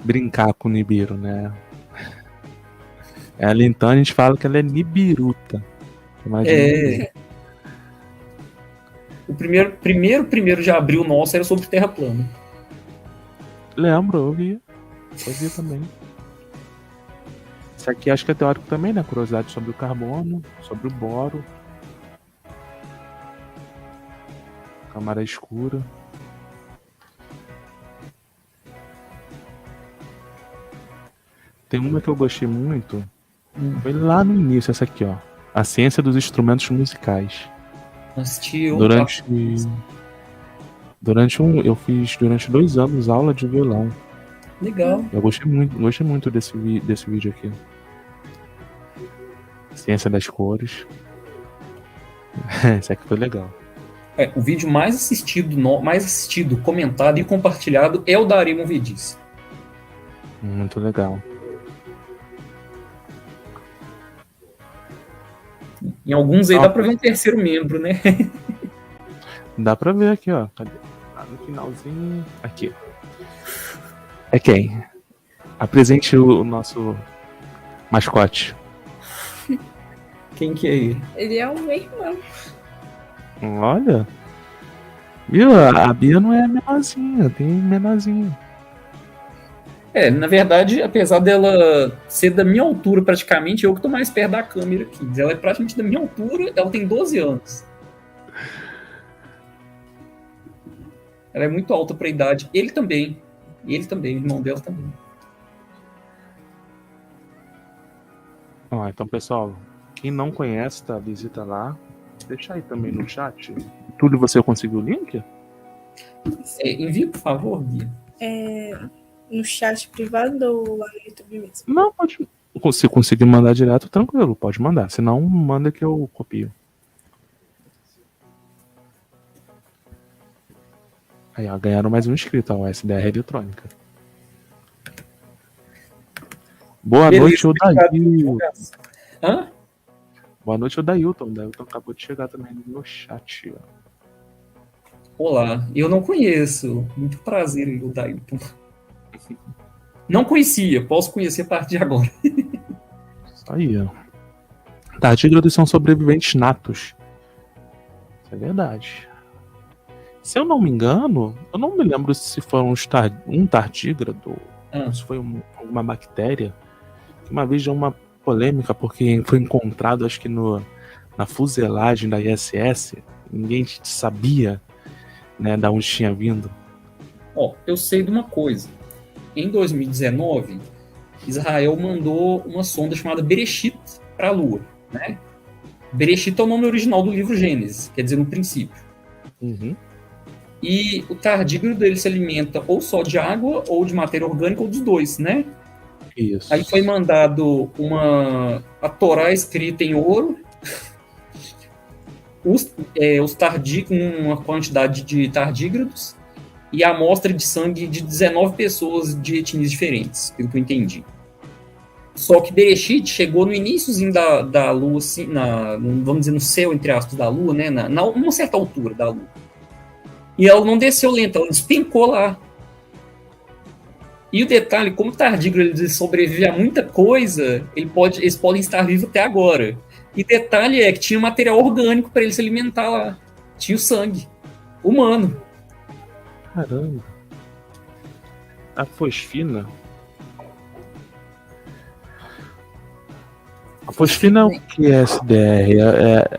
brincar com o Nibiru, né? Ela, então, a gente fala que ela é Nibiruta. Imagina. O primeiro de abril nosso era sobre Terra plana. Lembro, eu vi. Eu vi também. Esse aqui acho que é teórico também, né? Curiosidade sobre o carbono, sobre o boro. Câmara escura. Tem uma que eu gostei muito. Foi lá no início, essa aqui, ó. A ciência dos instrumentos musicais. Assistiu. Eu fiz durante 2 anos aula de violão. Legal. Eu gostei muito desse vídeo aqui. Ciência das cores. Esse aqui foi legal. O vídeo mais assistido, comentado e compartilhado é o da Ari Movedice. Muito legal. Em alguns aí dá pra ver um terceiro membro, né? Dá pra ver aqui, ó. Cadê? Tá no finalzinho. Aqui. É quem? Apresente o nosso mascote. Quem que é ele? Ele é o meu irmão. Olha. Viu? A Bia não é menorzinha, tem menorzinho. Na verdade, apesar dela ser da minha altura praticamente, eu que tô mais perto da câmera aqui. Ela é praticamente da minha altura, ela tem 12 anos. Ela é muito alta pra idade. Ele também, o irmão dela também. Então, pessoal, quem não conhece, tá? Visita lá. Deixa aí também no chat. Túlio, você conseguiu o link? Envie, por favor, Bia. No chat privado ou lá no YouTube mesmo? Não, pode. Se conseguir mandar direto, tranquilo, pode mandar. Se não, manda que eu copio. Aí, ó, ganharam mais um inscrito, ó, SDR Eletrônica. Boa noite, Odailton. Hã? Boa noite, Odailton. O Dailton acabou de chegar também no chat. Ó. Olá, eu não conheço. Muito prazer, Odailton. Não conhecia, posso conhecer a partir de agora. Isso aí, ó. Tardígrados são sobreviventes natos. Isso é verdade. Se eu não me engano, eu não me lembro se foi um tardígrado, se foi uma bactéria. Uma vez deu uma polêmica, porque foi encontrado, acho que na fuselagem da ISS, ninguém sabia, né, de onde tinha vindo. Eu sei de uma coisa. Em 2019, Israel mandou uma sonda chamada Bereshit para a Lua, né? Bereshit é o nome original do livro Gênesis, quer dizer, no princípio. Uhum. E o tardígrado, ele se alimenta ou só de água, ou de matéria orgânica, ou dos dois, né? Isso. Aí foi mandado a Torá escrita em ouro, uma quantidade de tardígrados, e a amostra de sangue de 19 pessoas de etnias diferentes, pelo que eu entendi. Só que Bereshit chegou no iníciozinho da Lua, assim, vamos dizer, no céu, entre aspas, da Lua, né? Numa certa altura da Lua. E ela não desceu lenta, ela despencou lá. E o detalhe, como o tardígrado ele sobrevive a muita coisa, eles podem estar vivos até agora. E detalhe é que tinha material orgânico para ele se alimentar lá. Tinha o sangue humano. Caramba. A fosfina. A fosfina é o que é SDR?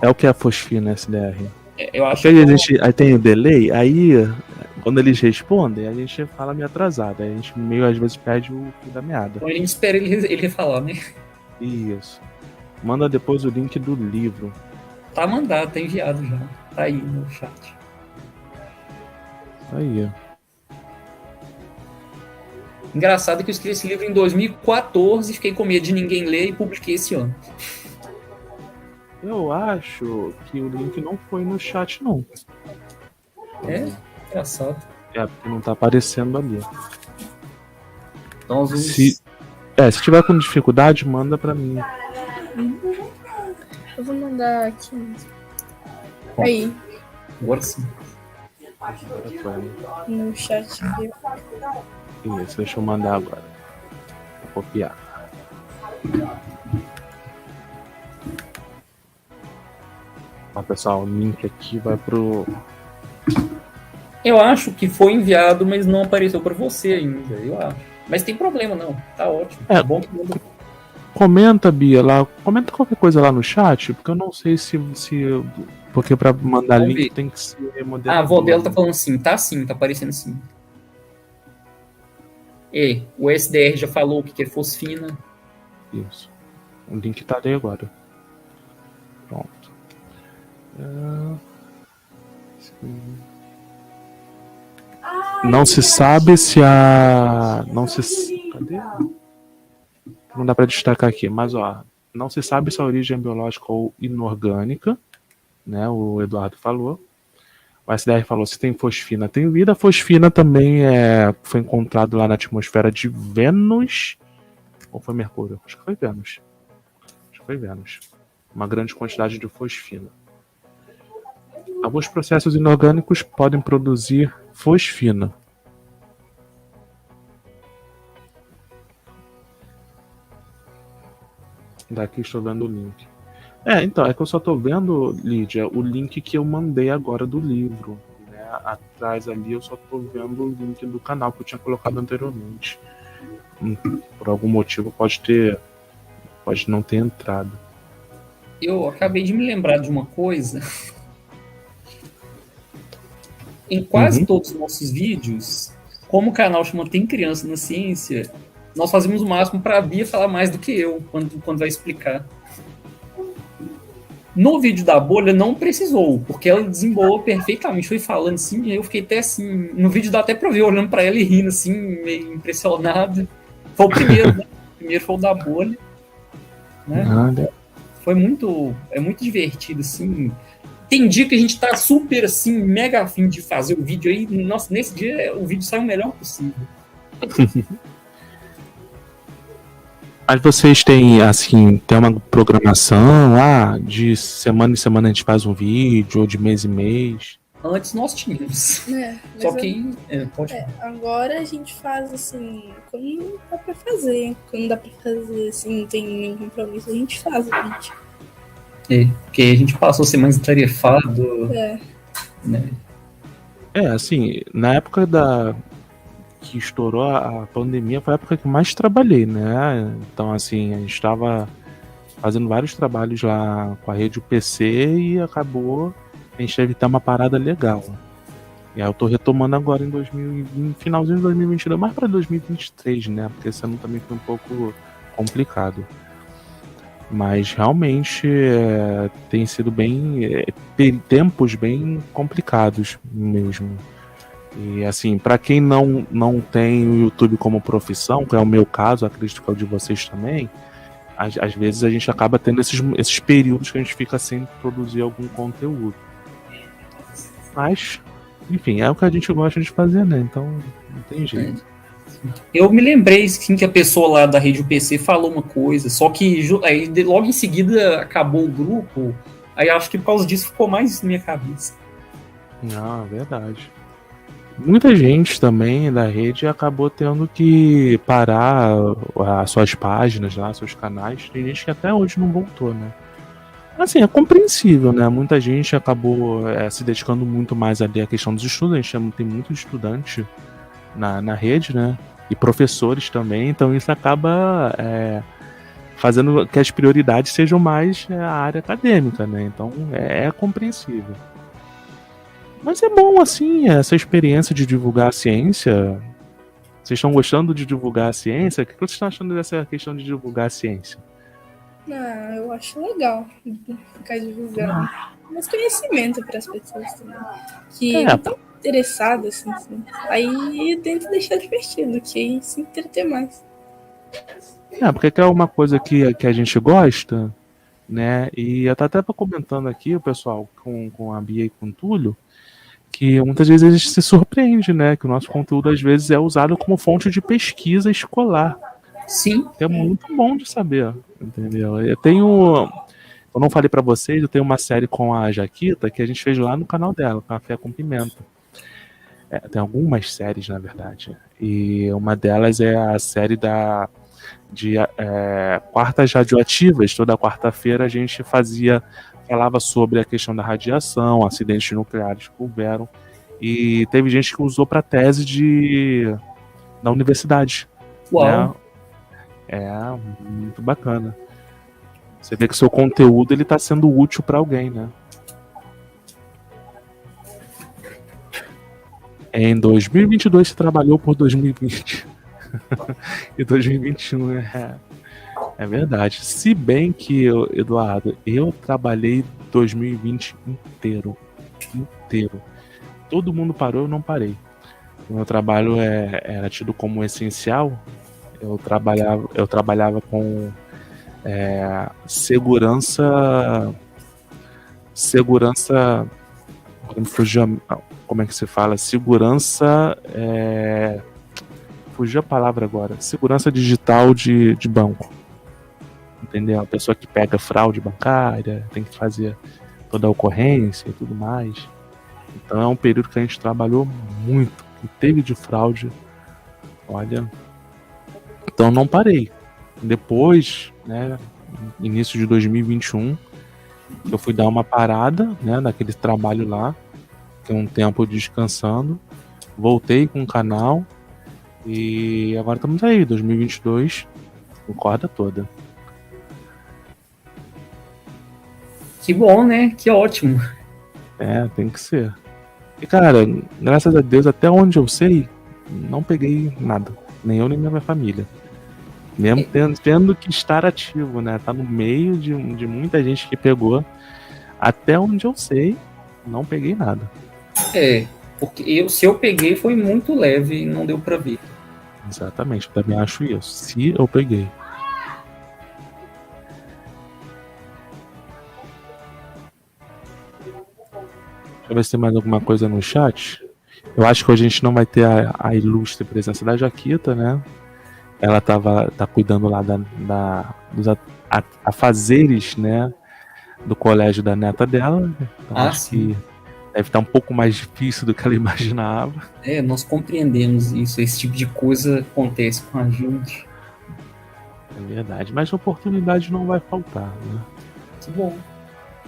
É o que é a fosfina SDR? Eu acho que aí tem o delay, aí quando eles respondem, a gente fala meio atrasado. Aí a gente meio às vezes perde o fio da meada. Então a gente espera ele refalar, né? Isso. Manda depois o link do livro. Tá mandado, tá enviado já. Tá aí no chat. Aí. Engraçado que eu escrevi esse livro em 2014, fiquei com medo de ninguém ler e publiquei esse ano. Eu acho que o link não foi no chat, não. Engraçado. Porque não tá aparecendo ali. Então, se tiver com dificuldade, manda pra mim. Eu vou mandar aqui. Aí. Agora sim. Agora foi, né? no chat aqui. Isso, deixa eu mandar agora. Vou copiar. Ó, pessoal, o link aqui vai pro. Eu acho que foi enviado, mas não apareceu para você ainda, eu acho. Mas tem problema não, tá ótimo. É. Bom que manda. Comenta, Bia, lá. Comenta qualquer coisa lá no chat, porque eu não sei se porque pra mandar Vamos link ver. tem que ser Ah, a moderador. avó dela tá falando sim, tá aparecendo sim. E o SDR já falou que é fosfina. Isso. O link tá ali agora. Pronto. Não se sabe se a. Não se. Cadê? Não dá para destacar aqui, mas ó, não se sabe se a origem é biológica ou inorgânica, né? O Eduardo falou. O SDR falou se tem fosfina, tem vida. A fosfina também foi encontrado lá na atmosfera de Vênus. Ou foi Mercúrio? Acho que foi Vênus. Uma grande quantidade de fosfina. Alguns processos inorgânicos podem produzir fosfina. Daqui estou vendo o link. Então, é que eu só estou vendo, Lídia, o link que eu mandei agora do livro. Né? Atrás ali eu só estou vendo o link do canal que eu tinha colocado anteriormente. Por algum motivo pode não ter entrado. Eu acabei de me lembrar de uma coisa. Em quase todos os nossos vídeos, como o canal chama Tem Criança na Ciência, nós fazemos o máximo para a Bia falar mais do que eu quando vai explicar. No vídeo da bolha não precisou, porque ela desembolou perfeitamente, foi falando assim, e eu fiquei até assim, no vídeo dá até pra ver, olhando pra ela e rindo assim, meio impressionado. Foi o primeiro, né? O primeiro foi o da bolha. Né? Foi muito divertido, assim. Tem dia que a gente tá super, assim, mega afim de fazer o vídeo aí, nossa, nesse dia o vídeo sai o melhor possível. Mas vocês têm, assim, tem uma programação lá, de semana em semana a gente faz um vídeo, ou de mês em mês? Antes nós tínhamos. Só que... agora a gente faz, assim, quando dá pra fazer. Quando dá pra fazer, assim, não tem nenhum compromisso, a gente faz o vídeo. Porque a gente passou a ser mais atarefado. Né? Assim, na época que estourou a pandemia, foi a época que mais trabalhei, né? Então, assim, a gente estava fazendo vários trabalhos lá com a rede UPC e acabou, a gente teve que ter uma parada legal. E aí eu tô retomando agora em 2020, finalzinho de 2022, mais para 2023, né? Porque esse ano também foi um pouco complicado. Mas realmente tem sido tempos bem complicados mesmo. E assim, para quem não tem o YouTube como profissão, que é o meu caso, acredito que é o de vocês também, às vezes a gente acaba tendo esses períodos que a gente fica sem produzir algum conteúdo. Mas, enfim, é o que a gente gosta de fazer, né? Então, não tem jeito. Eu me lembrei, sim, que a pessoa lá da rede UPC falou uma coisa, só que aí, logo em seguida acabou o grupo, aí acho que por causa disso ficou mais na minha cabeça. Ah, verdade. Muita gente também da rede acabou tendo que parar as suas páginas lá, seus canais. Tem gente que até hoje não voltou, né? Assim, é compreensível, né? Muita gente acabou se dedicando muito mais ali à questão dos estudos. A gente tem muito estudante na rede, né? E professores também. Então isso acaba fazendo que as prioridades sejam mais a área acadêmica, né? Então é compreensível. Mas é bom, assim, essa experiência de divulgar a ciência. Vocês estão gostando de divulgar a ciência? O que vocês estão achando dessa questão de divulgar a ciência? Eu acho legal ficar divulgando. Mas conhecimento para as pessoas também. Que não estão interessadas, assim. Aí tento deixar divertido, que aí se entreter mais. Porque é uma coisa que a gente gosta, né? E eu até comentando aqui, o pessoal, com a Bia e com o Túlio, que muitas vezes a gente se surpreende, né? Que o nosso conteúdo às vezes é usado como fonte de pesquisa escolar. Sim. É muito bom de saber, entendeu? Eu não falei pra vocês, eu tenho uma série com a Jaquita que a gente fez lá no canal dela, Café com Pimenta. Tem algumas séries, na verdade. E uma delas é a série de quartas radioativas. Toda quarta-feira a gente falava sobre a questão da radiação, acidentes nucleares que houveram. E teve gente que usou para tese da universidade. Uau! Né? É muito bacana. Você vê que o seu conteúdo ele está sendo útil para alguém, né? Em 2022 você trabalhou por 2020. E 2021 é verdade. Se bem que, Eduardo, eu trabalhei 2020 inteiro. Todo mundo parou, eu não parei. O meu trabalho era tido como essencial. Eu trabalhava com segurança. Como é que se fala? Segurança. Fugiu a palavra agora. Segurança digital de banco. Entendeu? A pessoa que pega fraude bancária, tem que fazer toda a ocorrência e tudo mais. Então é um período que a gente trabalhou muito. E teve de fraude. Olha. Então não parei. Depois, né, início de 2021, eu fui dar uma parada, né, naquele trabalho lá, fiquei um tempo descansando, voltei com o canal e agora estamos aí, 2022, com corda toda. Que bom, né? Que ótimo. Tem que ser. E cara, graças a Deus, até onde eu sei, não peguei nada. Nem eu, nem minha família. Mesmo tendo que estar ativo, né? Tá no meio de muita gente que pegou. Até onde eu sei, não peguei nada. Porque se eu peguei foi muito leve e não deu pra ver. Exatamente, eu também acho isso. Se eu peguei. Deixa eu ver se tem mais alguma coisa no chat. Eu acho que hoje a gente não vai ter a ilustre presença da Jaquita, né? Ela tá cuidando lá dos afazeres, né? Do colégio da neta dela. Então acho que deve estar um pouco mais difícil do que ela imaginava. Nós compreendemos isso. Esse tipo de coisa acontece com a gente. É verdade, mas a oportunidade não vai faltar, né? Que bom.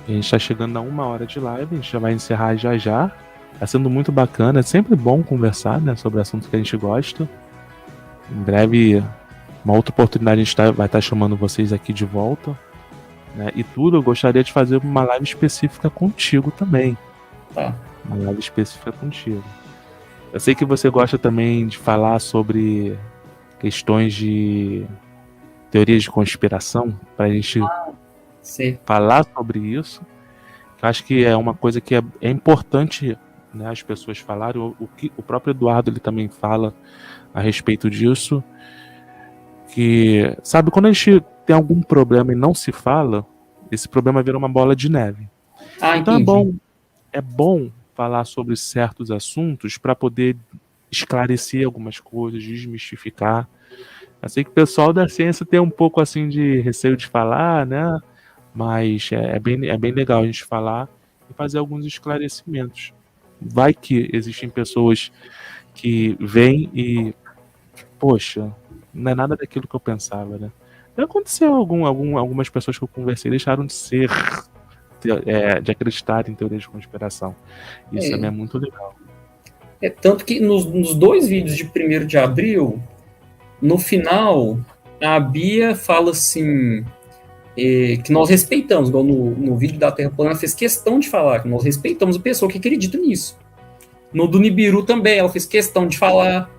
A gente está chegando a 1 hora de live, a gente já vai encerrar já. Tá sendo muito bacana, é sempre bom conversar, né, sobre assuntos que a gente gosta. Em breve, uma outra oportunidade, a gente vai estar chamando vocês aqui de volta. Né? E tudo, eu gostaria de fazer uma live específica contigo também. Tá. Uma live específica contigo. Eu sei que você gosta também de falar sobre questões de teorias de conspiração, pra gente falar sobre isso. Eu acho que é uma coisa que é importante, né, as pessoas falarem. O próprio Eduardo ele também fala a respeito disso. Que, sabe, quando a gente tem algum problema e não se fala, esse problema vira uma bola de neve. Então é bom falar sobre certos assuntos para poder esclarecer algumas coisas, desmistificar. Eu sei que o pessoal da ciência tem um pouco assim de receio de falar, né? Mas é bem legal a gente falar e fazer alguns esclarecimentos. Vai que existem pessoas que vêm e, poxa, não é nada daquilo que eu pensava, né? Aconteceu algumas pessoas que eu conversei deixaram de acreditar em teorias de conspiração. Isso também é muito legal. Tanto que nos 2 vídeos de 1º de abril, no final, a Bia fala assim, que nós respeitamos, igual no vídeo da Terra Plana, ela fez questão de falar que nós respeitamos a pessoa que acredita nisso. No do Nibiru também, ela fez questão de falar.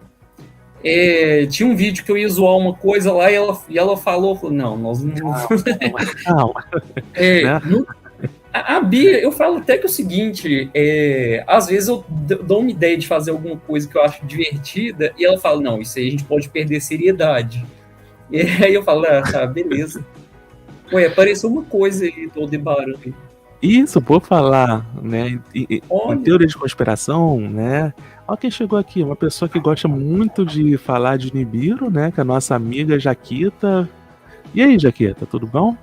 Tinha um vídeo que eu ia zoar uma coisa lá e ela falou, não, nós não... A Bia, eu falo até que é o seguinte, às vezes eu dou uma ideia de fazer alguma coisa que eu acho divertida e ela fala, não, isso aí a gente pode perder seriedade. E aí eu falo, tá, beleza. Apareceu uma coisa aí, tô debarando. Isso, por falar, né, em teoria de conspiração, né, olha quem chegou aqui, uma pessoa que gosta muito de falar de Nibiru, né, que é a nossa amiga Jaquita. E aí, Jaquita, tudo bom?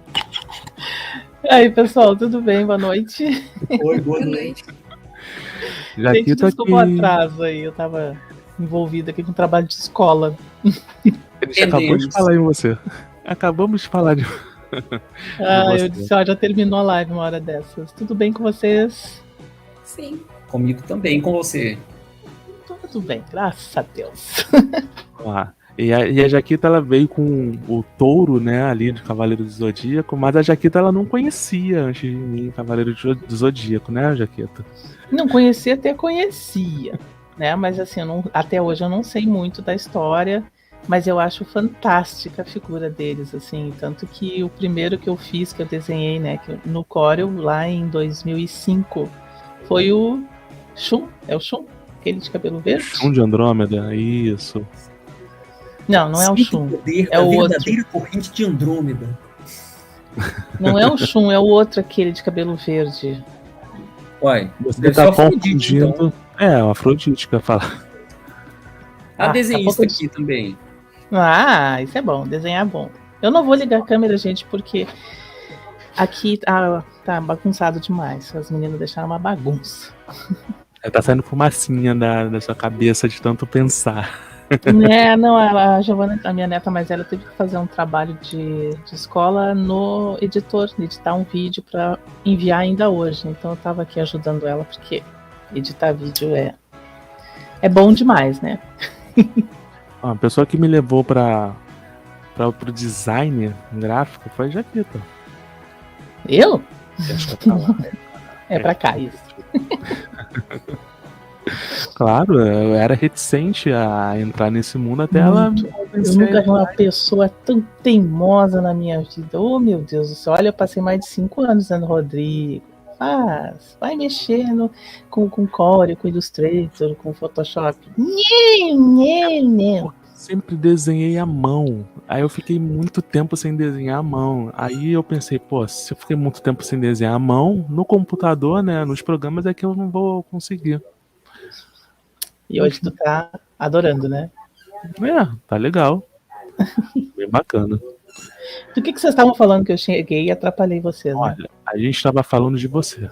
E aí, pessoal, tudo bem? Boa noite. Oi, boa noite. Já Gente, Jaquita desculpa o que atraso aí, eu tava envolvida aqui com trabalho de escola. a gente acabou de falar em você. Acabamos de falar de Eu você. disse, ó, já terminou a live uma hora dessas. Tudo bem com vocês? Sim. Comigo também, com você. Tudo bem, graças a Deus. Ah, e a Jaquita, ela veio com o touro, né, ali do Cavaleiro do Zodíaco, mas a Jaquita, ela não conhecia antes de mim Cavaleiro do Zodíaco, né, Jaquita? Não conhecia, até conhecia, né? Mas assim, até hoje eu não sei muito da história, mas eu acho fantástica a figura deles, assim, tanto que o primeiro que eu fiz, que eu desenhei, né, no Corel, lá em 2005, foi o Shun, é o Shun? Aquele de cabelo verde? Shun de Andrômeda, isso. Não é o Shun. Poder É da o outro. verdadeira corrente de Andrômeda. Não é o Shun, é o outro, aquele de cabelo verde. Uai, Você deve tá ser o Afrodite, confundindo. então. É, o Afrodite que eu ia falar. A Ah, desenhista tá pouco- aqui também. Ah, isso é bom, desenhar é bom. Eu não vou ligar a câmera, gente, porque aqui tá bagunçado demais. As meninas deixaram uma bagunça. Tá saindo fumacinha da sua cabeça de tanto pensar. Não, a Giovana, a minha neta mais velha, teve que fazer um trabalho de escola no editor, editar um vídeo para enviar ainda hoje. Então eu tava aqui ajudando ela, porque editar vídeo é bom demais, né? A pessoa que me levou pro design gráfico foi a Jaquita. Eu? Deixa eu falar. É pra cá isso. Claro, eu era reticente a entrar nesse mundo até ela me Eu convencer. nunca vi uma pessoa tão teimosa na minha vida. Oh, meu Deus do céu. Olha, eu passei mais de 5 anos dizendo, Rodrigo, vai mexendo com Corel, com Illustrator, com Photoshop. Não. Sempre desenhei à mão. Aí eu fiquei muito tempo sem desenhar à mão. Aí eu pensei, pô, se eu fiquei muito tempo sem desenhar à mão, no computador, né, nos programas é que eu não vou conseguir. E hoje tu tá adorando, né? Tá legal. Bem bacana. Do que vocês estavam falando que eu cheguei e atrapalhei vocês, né? Olha, a gente tava falando de você.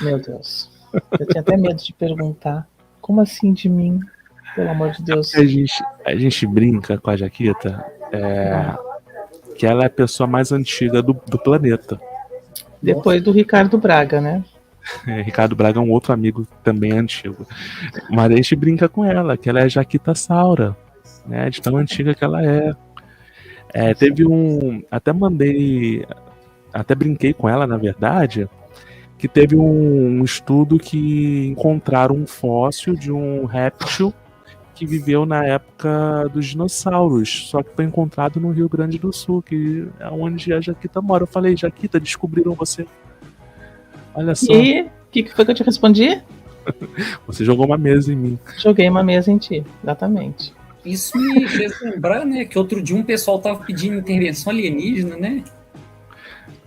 Meu Deus. Eu tinha até medo de perguntar. Como assim de mim? Pelo amor de Deus. A gente brinca com a Jaquita que ela é a pessoa mais antiga do planeta. Depois do Ricardo Braga, né? Ricardo Braga é um outro amigo também antigo. Mas a gente brinca com ela, que ela é Jaquita Saura, né? De tão antiga que ela é. Teve até brinquei com ela, na verdade, que teve um estudo que encontraram um fóssil de um réptil que viveu na época dos dinossauros, só que foi encontrado no Rio Grande do Sul, que é onde a Jaquita mora. Eu falei, Jaquita, descobriram você. Olha só. E o que foi que eu te respondi? Você jogou uma mesa em mim. Joguei uma mesa em ti, exatamente. Isso me fez lembrar, né, que outro dia um pessoal tava pedindo intervenção alienígena, né?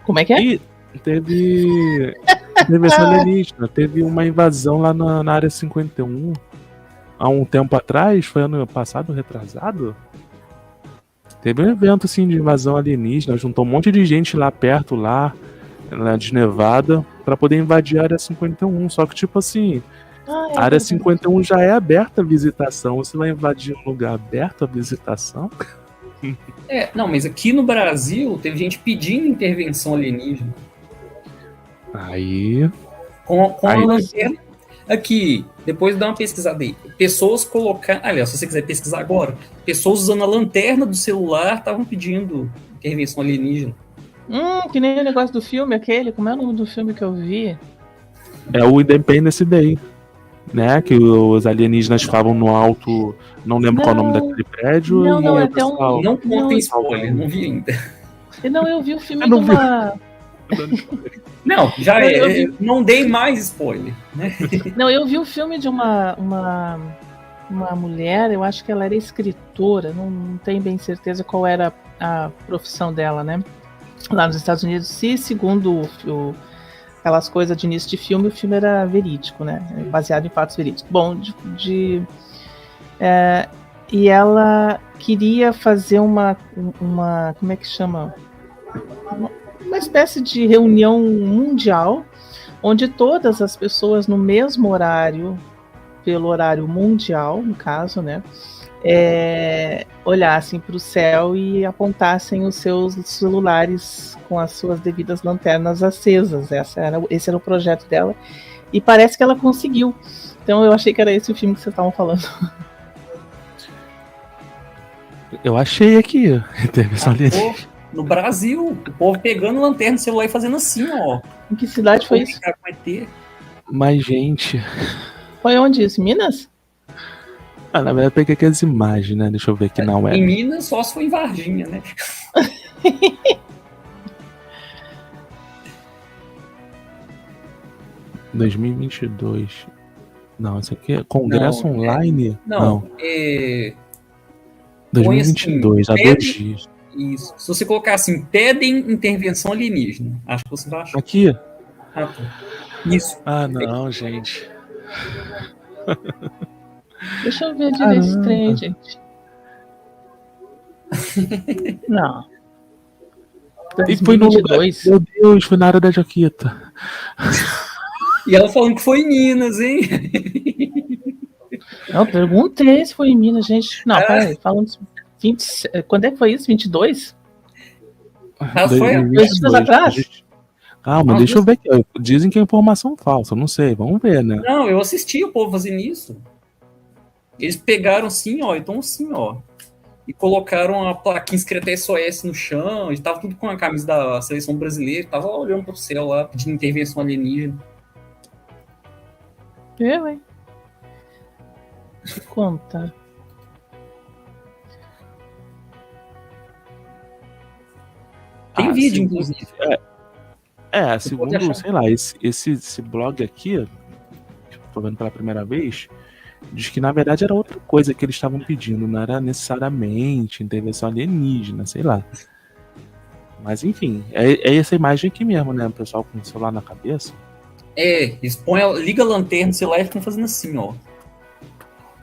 Como é que é? E teve intervenção alienígena, teve uma invasão lá na área 51 há um tempo atrás, foi ano passado, retrasado. Teve um evento assim de invasão alienígena, juntou um monte de gente lá perto, lá de Nevada, pra poder invadir a área 51. Só que, tipo assim, a área 51 já é aberta a visitação. Você vai invadir um lugar aberto a visitação? Não, mas aqui no Brasil teve gente pedindo intervenção alienígena. Aí. Com a lanterna. Aqui, depois dá uma pesquisada aí. Pessoas colocaram. Aliás, se você quiser pesquisar agora, pessoas usando a lanterna do celular estavam pedindo intervenção alienígena. Que nem o negócio do filme aquele. Como é o nome do filme que eu vi? É o Independence Day, né? Que os alienígenas ficavam no alto. Não lembro qual é o nome daquele prédio. Não, e é até um. Não contem spoiler, não vi ainda. Não, eu vi o filme de uma. Não, não dei mais spoiler, né? Não, eu vi o filme de uma mulher, eu acho que ela era escritora, não tenho bem certeza qual era a profissão dela, né? Lá nos Estados Unidos, se segundo aquelas coisas de início de filme, o filme era verídico, né? Baseado em fatos verídicos. Bom, e ela queria fazer uma como é que chama? Uma espécie de reunião mundial onde todas as pessoas no mesmo horário, pelo horário mundial, no caso, né, olhassem para o céu e apontassem os seus celulares com as suas devidas lanternas acesas. Esse era o projeto dela, e parece que ela conseguiu. Então eu achei que era esse o filme que vocês estavam falando. Eu achei aqui, intervenção alienígena. No Brasil, o povo pegando lanterna no celular e fazendo assim, ó. Em que cidade foi isso? Mas, gente... Foi onde isso? Minas? Na verdade, eu peguei aquelas imagens, né? Deixa eu ver aqui na web. Em Minas, só se foi em Varginha, né? 2022. Não, isso aqui é Congresso Online? Não. 2022, há 2 dias. Isso. Se você colocar assim, pedem intervenção alienígena, acho que você vai achar. Aqui? Tá. Isso. Não, gente. Deixa eu ver direito esse trem, gente. Não. 2022. Meu Deus, foi na área da Jaquita. E ela falando que foi em Minas, hein? Não, perguntei se foi em Minas, gente. Não, peraí, falando 20, quando é que foi isso? 22? Foi 2 dias atrás? Calma, deixa eu ver aqui. Dizem que é informação falsa, não sei, vamos ver, né? Não, eu assisti o povo fazendo isso. Eles pegaram assim, ó, então assim, ó, e colocaram a plaquinha escrita SOS no chão, e tava tudo com a camisa da seleção brasileira, tava olhando pro céu lá, pedindo intervenção alienígena. Hein? Deixa eu contar. Tem vídeo, inclusive. Segundo, sei lá, esse blog aqui, que eu tô vendo pela primeira vez, diz que na verdade era outra coisa que eles estavam pedindo, não era necessariamente intervenção alienígena, sei lá. Mas enfim, é essa imagem aqui mesmo, né? O pessoal com o celular na cabeça. Eles liga a lanterna no celular e ficam fazendo assim, ó.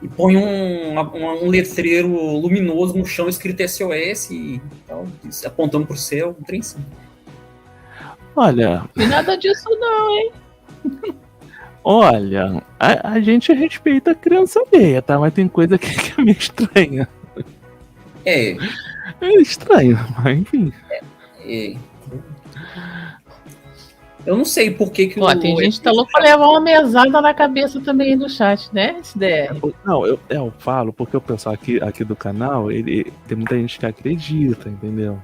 E põe um letreiro luminoso no chão escrito SOS e tal, apontando pro céu, um trem assim. Olha... E nada disso não, hein? Olha, a gente respeita a criança alheia, tá? Mas tem coisa que é meio estranha. É estranho, mas enfim. Eu não sei por que tem gente que tá louco pra levar uma mesada na cabeça também aí no chat, né, SDR? Não, eu falo porque o pessoal aqui do canal, tem muita gente que acredita, entendeu?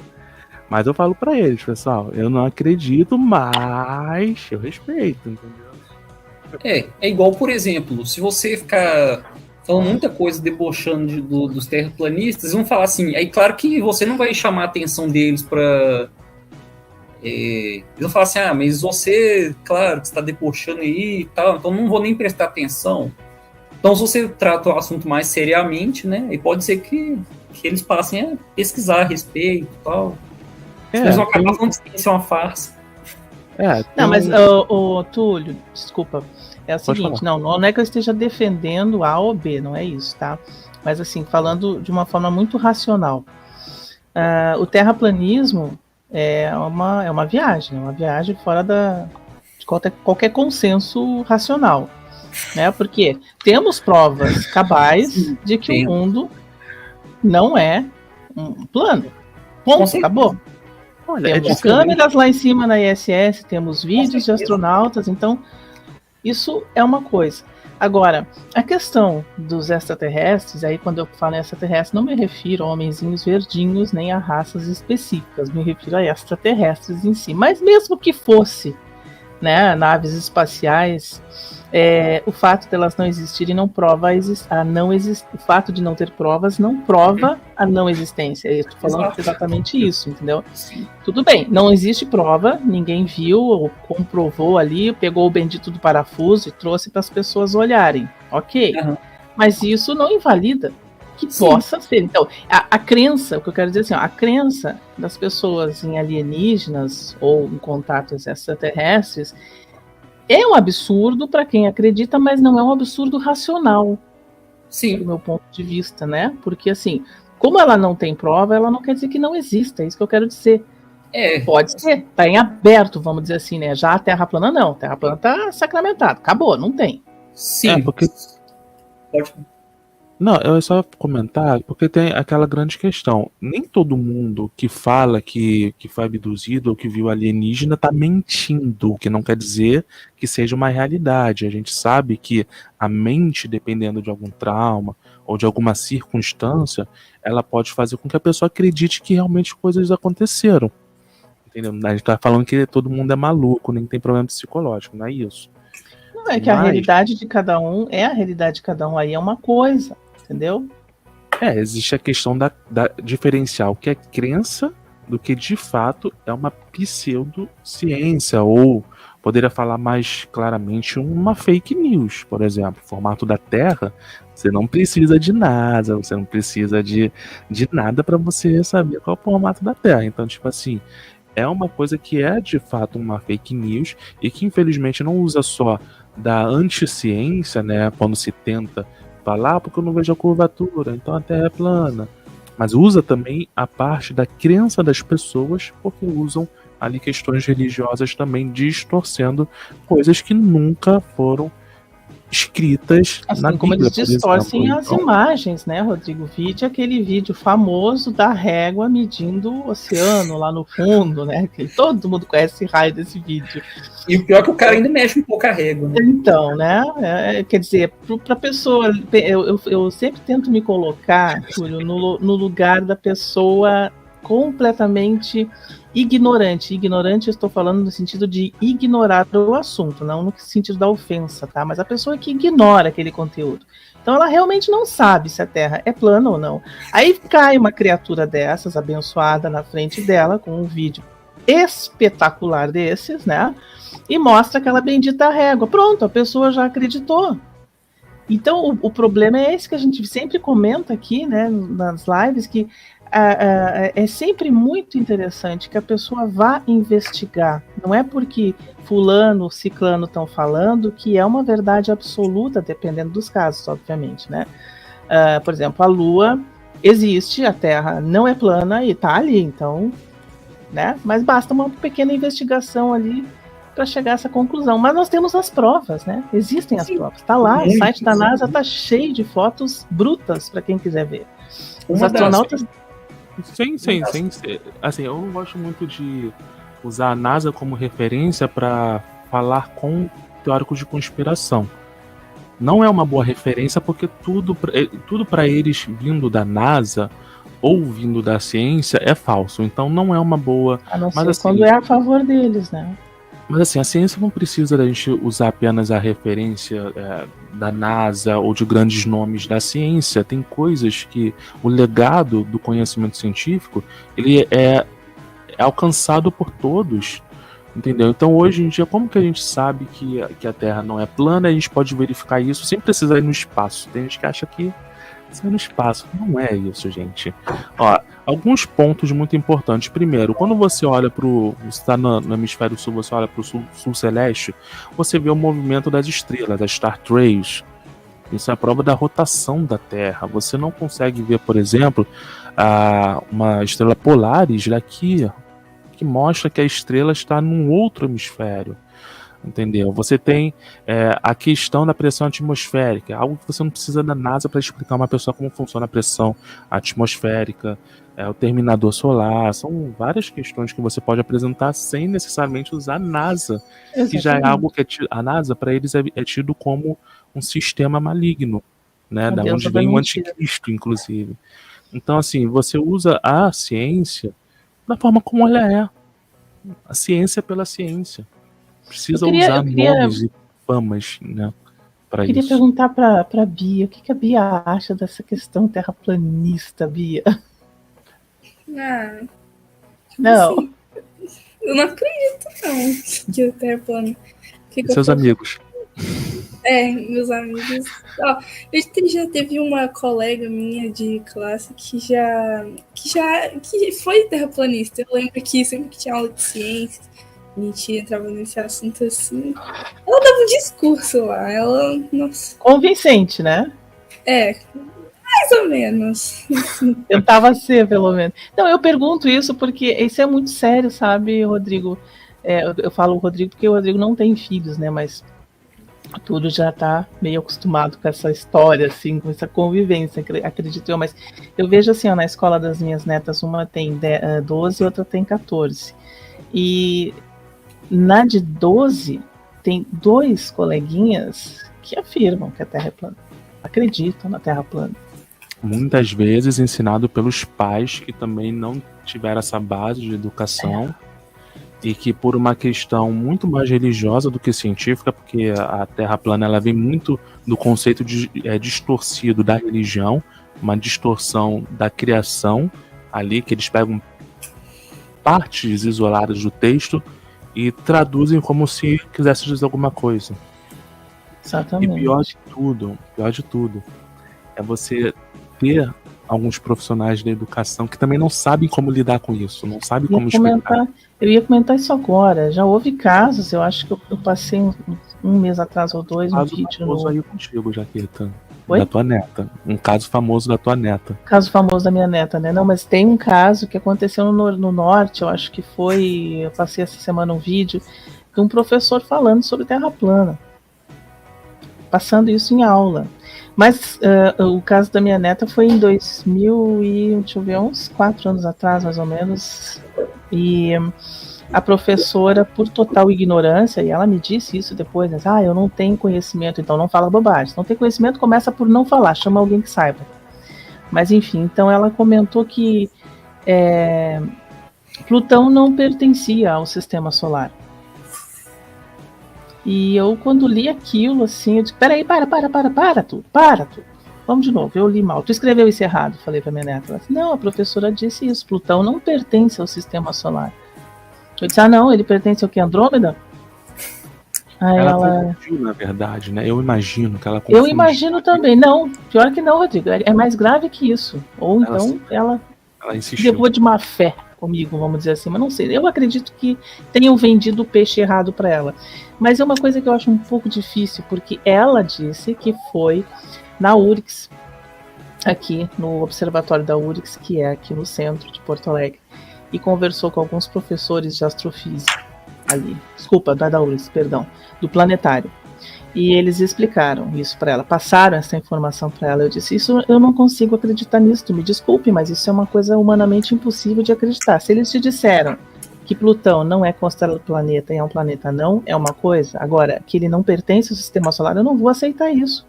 Mas eu falo pra eles, pessoal, eu não acredito, mas eu respeito, entendeu? É igual, por exemplo, se você ficar falando muita coisa debochando dos terraplanistas, eles vão falar assim, aí claro que você não vai chamar a atenção deles pra... eles vão falar assim, mas você, claro, que está debochando aí e tal, então não vou nem prestar atenção. Então se você trata o assunto mais seriamente, né, e pode ser que eles passem a pesquisar a respeito e tal. Eles vão acabar falando que isso é uma farsa. Não, mas o Túlio, desculpa, é o seguinte, não é que eu esteja defendendo A ou B, não é isso, tá? Mas assim, falando de uma forma muito racional, o terraplanismo é uma viagem fora de qualquer consenso racional, né? Porque temos provas cabais de que o mundo não é um plano. Ponto, acabou. Olha, temos câmeras lá em cima na ISS, temos vídeos de astronautas, então isso é uma coisa. Agora, a questão dos extraterrestres, aí quando eu falo em extraterrestre, não me refiro a homenzinhos verdinhos nem a raças específicas, me refiro a extraterrestres em si. Mas mesmo que fosse, né, naves espaciais, o fato de elas não existirem não prova o fato de não ter provas não prova a não existência. Eu estou falando exatamente isso, entendeu? Sim. Tudo bem, não existe prova, ninguém viu ou comprovou ali, pegou o bendito do parafuso e trouxe para as pessoas olharem, ok? Mas isso não invalida que possa ser. Então, a crença, o que eu quero dizer assim, a crença das pessoas em alienígenas ou em contatos extraterrestres é um absurdo para quem acredita, mas não é um absurdo racional. Sim. Do meu ponto de vista, né? Porque, assim, como ela não tem prova, ela não quer dizer que não exista, é isso que eu quero dizer. Pode ser, tá em aberto, vamos dizer assim, né? Já a Terra plana não, a Terra plana tá sacramentado, acabou, não tem. Sim. Porque... Pode. Não, eu só comentar, porque tem aquela grande questão. Nem todo mundo que fala que foi abduzido ou que viu alienígena tá mentindo, o que não quer dizer que seja uma realidade. A gente sabe que a mente, dependendo de algum trauma ou de alguma circunstância, ela pode fazer com que a pessoa acredite que realmente coisas aconteceram. Entendeu? A gente tá falando que todo mundo é maluco, nem tem problema psicológico, não é isso. Não, é que a realidade de cada um é a realidade de cada um, aí é uma coisa, entendeu? Existe a questão da diferenciar o que é crença do que de fato é uma pseudociência, ou poderia falar mais claramente uma fake news, por exemplo. O formato da Terra, você não precisa de NASA, você não precisa de nada para você saber qual é o formato da Terra. Então, tipo assim, é uma coisa que é de fato uma fake news e que infelizmente não usa só da anticiência, né, quando se tenta falar, porque eu não vejo a curvatura, então a Terra é plana. Mas usa também a parte da crença das pessoas, porque usam ali questões religiosas também, distorcendo coisas que nunca foram escritas assim na como Bíblia, eles distorcem exemplo. as imagens, né, Rodrigo? Vide aquele vídeo famoso da régua medindo o oceano lá no fundo, né? Que todo mundo conhece esse raio desse vídeo. E o pior é que o cara ainda mexe um pouco a régua, né? Então, né? Quer dizer, para a pessoa, eu sempre tento me colocar, Túlio, no lugar da pessoa completamente ignorante. Ignorante, eu estou falando no sentido de ignorar o assunto, não no sentido da ofensa, tá? Mas a pessoa que ignora aquele conteúdo. Então ela realmente não sabe se a Terra é plana ou não. Aí cai uma criatura dessas, abençoada, na frente dela, com um vídeo espetacular desses, né? E mostra aquela bendita régua. Pronto, a pessoa já acreditou. Então o problema é esse que a gente sempre comenta aqui, né, nas lives, que é sempre muito interessante que a pessoa vá investigar. Não é porque fulano, ciclano estão falando que é uma verdade absoluta, dependendo dos casos, obviamente, né? Por exemplo, a Lua existe, a Terra não é plana e está ali, então, né? Mas basta uma pequena investigação ali para chegar a essa conclusão. Mas nós temos as provas, né? Existem as provas. Está lá, o site da NASA está cheio de fotos brutas para quem quiser ver. Os astronautas... Sim. Assim, eu não gosto muito de usar a NASA como referência para falar com teóricos de conspiração. Não é uma boa referência porque tudo para eles vindo da NASA ou vindo da ciência é falso. Então não é uma boa... A não ser quando é a favor deles, né? Mas assim, a ciência não precisa da gente usar apenas a referência da NASA ou de grandes nomes da ciência. Tem coisas que o legado do conhecimento científico ele é alcançado por todos, entendeu? Então hoje em dia, como que a gente sabe que a Terra não é plana? A gente pode verificar isso sem precisar ir no espaço. Tem gente que acha que isso é no espaço. Não é isso, gente. Ó, alguns pontos muito importantes. Primeiro, quando você olha você está no hemisfério sul, você olha para o sul celeste, você vê o movimento das estrelas, das Star Trails. Isso é a prova da rotação da Terra. Você não consegue ver, por exemplo, uma estrela Polaris daqui, que mostra que a estrela está num outro hemisfério. Entendeu? Você tem a questão da pressão atmosférica, algo que você não precisa da NASA para explicar a uma pessoa como funciona a pressão atmosférica, o terminador solar, são várias questões que você pode apresentar sem necessariamente usar a NASA, que já é algo que a NASA para eles é tido como um sistema maligno, né? Da onde vem o anticristo, inclusive. Então, assim, você usa a ciência da forma como ela é, a ciência pela ciência. Precisa usar nomes e famas, né, para isso. Eu queria perguntar para a Bia, o que a Bia acha dessa questão terraplanista, Bia? Não. Assim, eu não acredito, não, que a Terra é plana. Seus amigos. Meus amigos. Já teve uma colega minha de classe que foi terraplanista. Eu lembro que sempre que tinha aula de ciências, a gente entrava nesse assunto assim. Ela dava um discurso lá. Nossa. Convincente, né? Mais mais ou menos. Tentava ser, pelo menos. Não, eu pergunto isso porque isso é muito sério, sabe, Rodrigo? Eu falo Rodrigo porque o Rodrigo não tem filhos, né? Mas o Túlio já tá meio acostumado com essa história, assim, com essa convivência, acredito eu. Mas eu vejo assim, ó, na escola das minhas netas, uma tem 12 e outra tem 14. E na de 12, tem 2 coleguinhas que afirmam que a Terra é plana. Acreditam na Terra plana. Muitas vezes ensinado pelos pais que também não tiveram essa base de educação e que por uma questão muito mais religiosa do que científica, porque a Terra plana ela vem muito do conceito distorcido da religião, uma distorção da criação ali, que eles pegam partes isoladas do texto e traduzem como se quisesse dizer alguma coisa. Exatamente. E pior de tudo, é você ter alguns profissionais da educação que também não sabem como lidar com isso, não sabem como explicar. Eu ia comentar isso agora. Já houve casos, eu acho que eu passei um mês atrás ou 2 um vídeo famoso aí contigo, Jaqueta. Oi? Da tua neta. Um caso famoso da tua neta. Caso famoso da minha neta, né? Não, mas tem um caso que aconteceu no norte, eu acho que foi. Eu passei essa semana um vídeo de um professor falando sobre Terra plana. Passando isso em aula. Mas o caso da minha neta foi em 2000 e, deixa eu ver, uns 4 anos atrás, mais ou menos. E a professora, por total ignorância, e ela me disse isso depois, né? Eu não tenho conhecimento, então não fala bobagem. Se não tem conhecimento, começa por não falar, chama alguém que saiba. Mas enfim, então ela comentou que Plutão não pertencia ao sistema solar. E eu, quando li aquilo, assim, eu disse, peraí, para tudo. Vamos de novo, eu li mal. Tu escreveu isso errado, falei pra minha neta. Ela disse, não, a professora disse isso, Plutão não pertence ao sistema solar. Eu disse, não, ele pertence ao que, Andrômeda? Aí ela confundiu, na verdade, né? Eu imagino que ela confundiu. Eu imagino também. Não, pior que não, Rodrigo. É mais grave que isso. Ou então ela insistiu. levou de má fé comigo, vamos dizer assim, mas não sei. Eu acredito que tenham vendido o peixe errado para ela. Mas é uma coisa que eu acho um pouco difícil, porque ela disse que foi na URGS, aqui no observatório da URGS, que é aqui no centro de Porto Alegre, e conversou com alguns professores de astrofísica ali. Desculpa, da URGS, perdão, do planetário. E eles explicaram isso para ela, passaram essa informação para ela. Eu disse, isso eu não consigo acreditar nisso, me desculpe, mas isso é uma coisa humanamente impossível de acreditar. Se eles te disseram que Plutão não é considerado planeta e é um planeta não, é uma coisa. Agora, que ele não pertence ao sistema solar, eu não vou aceitar isso.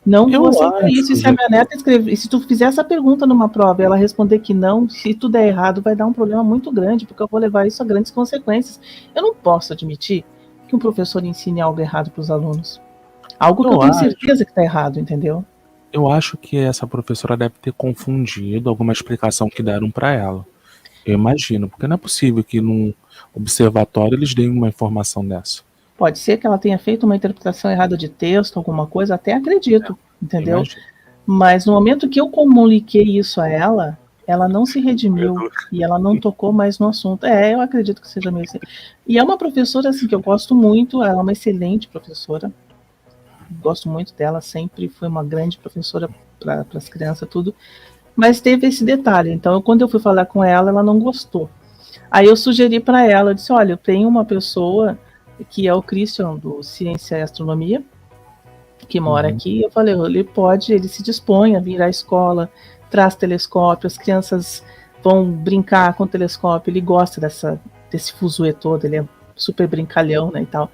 Não vou aceitar isso. E se a minha neta escrever, se tu fizer essa pergunta numa prova e ela responder que não, se tudo der errado, vai dar um problema muito grande, porque eu vou levar isso a grandes consequências. Eu não posso admitir que um professor ensine algo errado para os alunos. Algo que eu tenho certeza que está errado, entendeu? Eu acho que essa professora deve ter confundido alguma explicação que deram para ela. Eu imagino, porque não é possível que num observatório eles deem uma informação dessa. Pode ser que ela tenha feito uma interpretação errada de texto, alguma coisa, até acredito, entendeu? Mas no momento que eu comuniquei isso a ela, ela não se redimiu e ela não tocou mais no assunto. Eu acredito que seja meio assim. E é uma professora assim, que eu gosto muito, ela é uma excelente professora. Gosto muito dela, sempre foi uma grande professora para as crianças, tudo. Mas teve esse detalhe. Então, quando eu fui falar com ela, ela não gostou. Aí eu sugeri para ela, eu disse, olha, eu tenho uma pessoa que é o Christian, do Ciência e Astronomia, que mora aqui. Eu falei, ele se dispõe a vir à escola, traz telescópio, as crianças vão brincar com o telescópio, ele gosta desse fuzuê todo, ele é super brincalhão, né, e tal.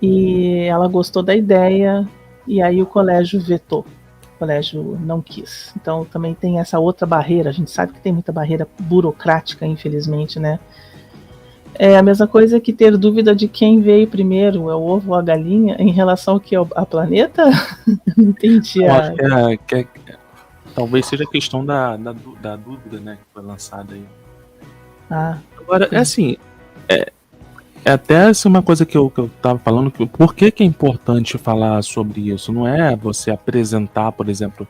E ela gostou da ideia, e aí o colégio vetou. O colégio não quis. Então também tem essa outra barreira, a gente sabe que tem muita barreira burocrática, infelizmente, né? É a mesma coisa que ter dúvida de quem veio primeiro, é o ovo ou a galinha, em relação ao que é a planeta? Não entendi. Talvez seja a questão da dúvida, né, que foi lançada aí. Agora, assim, é até assim, uma coisa que eu tava falando, por que é importante falar sobre isso? Não é você apresentar, por exemplo,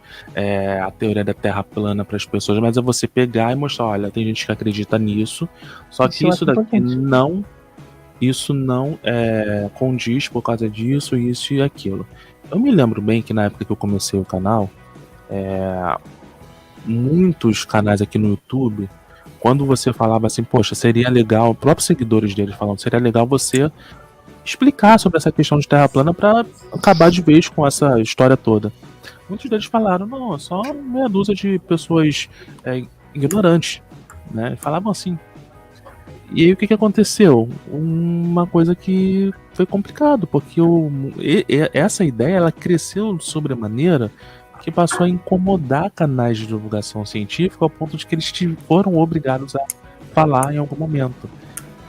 a teoria da Terra plana para as pessoas, mas é você pegar e mostrar, olha, tem gente que acredita nisso, só que isso daqui não condiz por causa disso, isso e aquilo. Eu me lembro bem que na época que eu comecei o canal, muitos canais aqui no YouTube, quando você falava assim, poxa, seria legal, próprios seguidores deles falando, seria legal você explicar sobre essa questão de terra plana para acabar de vez com essa história toda. Muitos deles falaram, não, é só meia dúzia de pessoas ignorantes, né? Falavam assim. E aí o que aconteceu? Uma coisa que foi complicado, porque essa ideia ela cresceu de sobremaneira que passou a incomodar canais de divulgação científica ao ponto de que eles foram obrigados a falar em algum momento.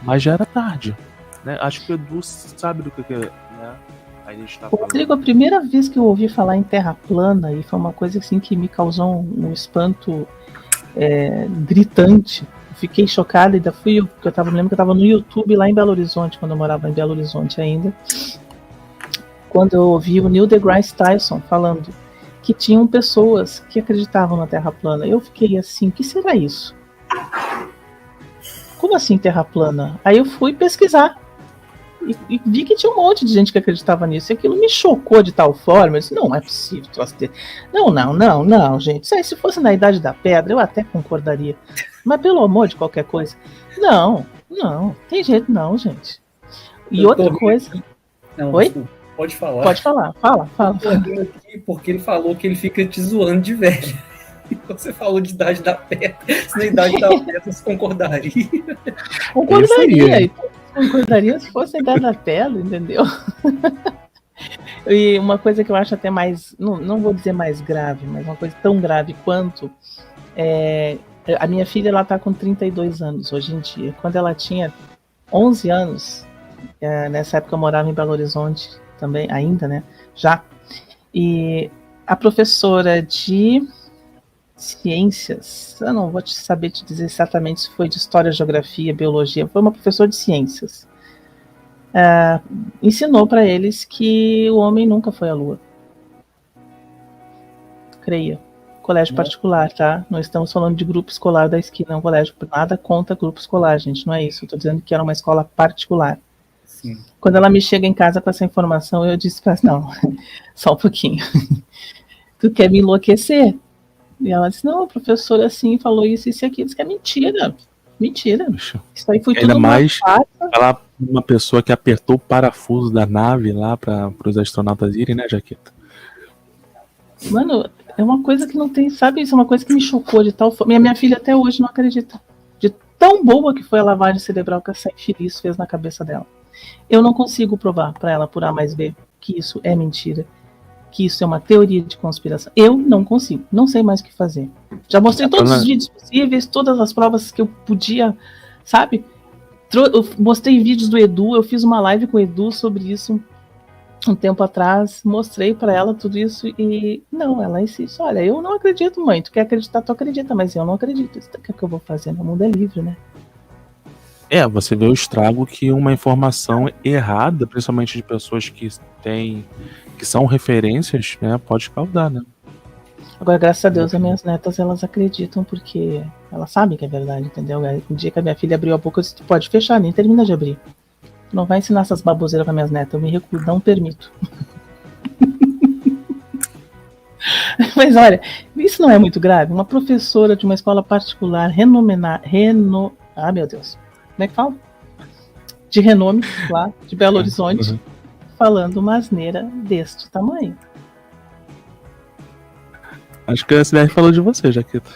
Mas já era tarde, né? Acho que o Edu sabe do que é, né? A gente tá falando. Rodrigo, a primeira vez que eu ouvi falar em terra plana, e foi uma coisa assim que me causou um espanto gritante. Fiquei chocada, ainda fui eu, porque eu lembro que eu estava no YouTube lá em Belo Horizonte, quando eu morava em Belo Horizonte ainda, quando eu ouvi o Neil deGrasse Tyson falando que tinham pessoas que acreditavam na Terra plana. Eu fiquei assim, o que será isso? Como assim Terra plana? Aí eu fui pesquisar e vi que tinha um monte de gente que acreditava nisso, e aquilo me chocou de tal forma. Eu disse, não é possível. Não, gente, se fosse na Idade da Pedra eu até concordaria, mas pelo amor de qualquer coisa, não, tem jeito não, gente. E outra coisa... Não, oi? Desculpa, pode falar. Pode falar, fala. Porque ele falou que ele fica te zoando de velho. E você falou de Idade da Pedra. Se na Idade da Pedra você concordaria. Concordaria se fosse a Idade da Pedra, entendeu? E uma coisa que eu acho até mais, não vou dizer mais grave, mas uma coisa tão grave quanto a minha filha, ela tá com 32 anos hoje em dia. Quando ela tinha 11 anos, nessa época eu morava em Belo Horizonte também, ainda, né, já, e a professora de ciências, eu não vou saber te dizer exatamente se foi de história, geografia, biologia, foi uma professora de ciências, ensinou para eles que o homem nunca foi à Lua. Creia. Colégio particular, tá? Não estamos falando de grupo escolar da esquina, é um colégio, nada contra grupo escolar, gente, não é isso, eu tô dizendo que era uma escola particular. Sim. Quando ela me chega em casa com essa informação, eu disse pra ela, não, só um pouquinho, tu quer me enlouquecer? E ela disse, não, a professora assim falou isso e aquilo. Isso que é mentira. Isso aí foi tudo ainda mais falar uma pessoa que apertou o parafuso da nave lá para os astronautas irem, né, Jaqueta? Mano, é uma coisa que não tem, sabe? Isso é uma coisa que me chocou de tal forma. Minha filha até hoje não acredita. De tão boa que foi a lavagem cerebral que essa infeliz fez na cabeça dela. Eu não consigo provar para ela, por A mais B, que isso é mentira. Que isso é uma teoria de conspiração. Eu não consigo, não sei mais o que fazer. Já mostrei todos os vídeos possíveis, todas as provas que eu podia, sabe? Eu mostrei vídeos do Edu, eu fiz uma live com o Edu sobre isso um tempo atrás, mostrei para ela tudo isso e não, ela insiste, olha, eu não acredito, mãe, tu quer acreditar, tu acredita, mas eu não acredito. O que eu vou fazer? O mundo é livre, né? Você vê o estrago que uma informação errada, principalmente de pessoas que são referências, né, pode causar, né? Agora, graças a Deus, as minhas netas, elas acreditam porque elas sabem que é verdade, entendeu? Um dia que a minha filha abriu a boca, eu disse, tu pode fechar, nem termina de abrir. Tu não vai ensinar essas baboseiras para minhas netas, eu me recuso, não permito. Mas olha, isso não é muito grave? Uma professora de uma escola particular ah, meu Deus, como é que fala? De renome, lá, de Belo Horizonte, falando uma asneira deste tamanho. Acho que a SDR falou de você, Jaqueta.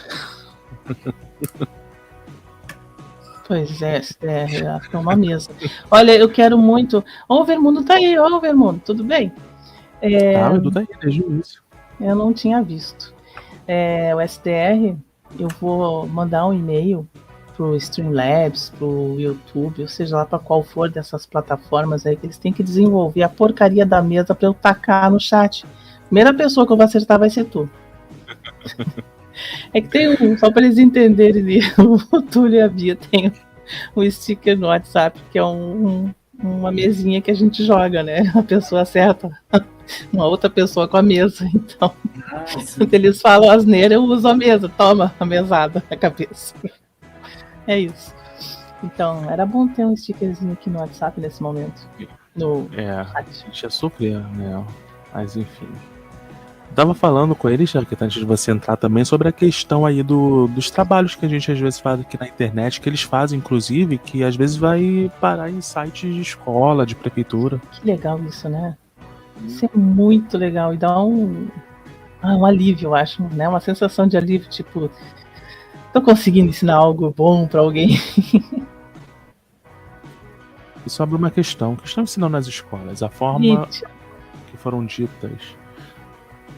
Pois é, acho que é uma mesa. Olha, eu quero muito... Ô, Vermundo tá aí, ô, Vermundo, tudo bem? O Edu tá aí, desde o início. Eu não tinha visto. O SDR, eu vou mandar um e-mail pro Streamlabs, pro YouTube, ou seja lá para qual for dessas plataformas aí, que eles têm que desenvolver a porcaria da mesa para eu tacar no chat. Primeira pessoa que eu vou acertar vai ser tu. É que tem só para eles entenderem, o Túlio e a Bia tem um sticker no WhatsApp, que é uma mesinha que a gente joga, né? A pessoa acerta uma outra pessoa com a mesa. Então, quando eles falam asneira, eu uso a mesa. Toma a mesada na cabeça. É isso. Então, era bom ter um stickerzinho aqui no WhatsApp nesse momento. A gente ia sofrer, né? Mas enfim. Tava falando com ele, já que antes de você entrar também, sobre a questão aí dos trabalhos que a gente às vezes faz aqui na internet, que eles fazem, inclusive, que às vezes vai parar em sites de escola, de prefeitura. Que legal isso, né? Isso é muito legal e dá um alívio, eu acho, né? Uma sensação de alívio, tipo, tô conseguindo ensinar algo bom pra alguém. E sobre uma questão que estão ensinando nas escolas, a forma Gente, que foram ditas.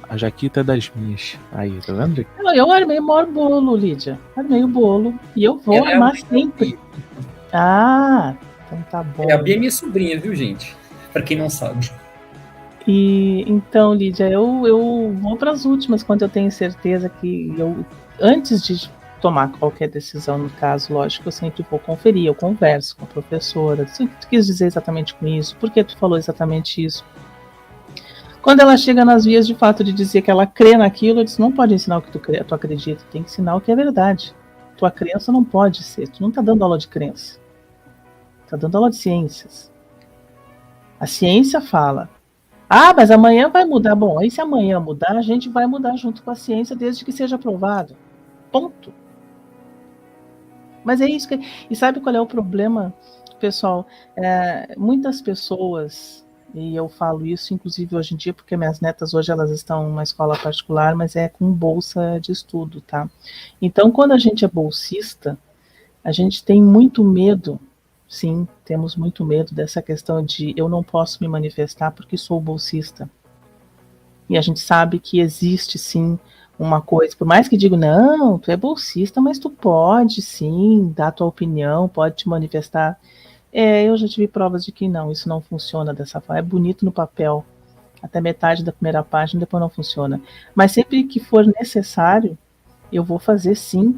A Jaquita é das minhas. Aí, tá vendo? eu armei o maior bolo, Lídia. Armei o bolo e eu vou Ela é armar a sempre. Ah, então tá bom. A Bia é minha sobrinha, viu, gente? Pra quem não sabe. E então, Lídia, eu vou para as últimas quando eu tenho certeza que antes de tomar qualquer decisão, no caso, lógico, eu sempre vou conferir, eu converso com a professora, o que tu quis dizer exatamente com isso, por que tu falou exatamente isso. Quando ela chega nas vias de fato de dizer que ela crê naquilo, eu disse, não pode ensinar o que tu acredita, tem que ensinar o que é verdade. Tua crença não pode ser, tu não tá dando aula de crença, tá dando aula de ciências. A ciência fala, mas amanhã vai mudar. Bom, aí se amanhã mudar, a gente vai mudar junto com a ciência, desde que seja aprovado. Ponto. Mas é isso que... E sabe qual é o problema, pessoal? Muitas pessoas, e eu falo isso inclusive hoje em dia, porque minhas netas hoje elas estão numa escola particular, mas é com bolsa de estudo, tá? Então, quando a gente é bolsista, a gente tem muito medo. Sim, temos muito medo dessa questão de eu não posso me manifestar porque sou bolsista. E a gente sabe que existe sim uma coisa, por mais que digo, não, tu é bolsista, mas tu pode sim dar tua opinião, pode te manifestar. Eu já tive provas de que não, isso não funciona dessa forma. É bonito no papel, até metade da primeira página, depois não funciona. Mas sempre que for necessário, eu vou fazer sim,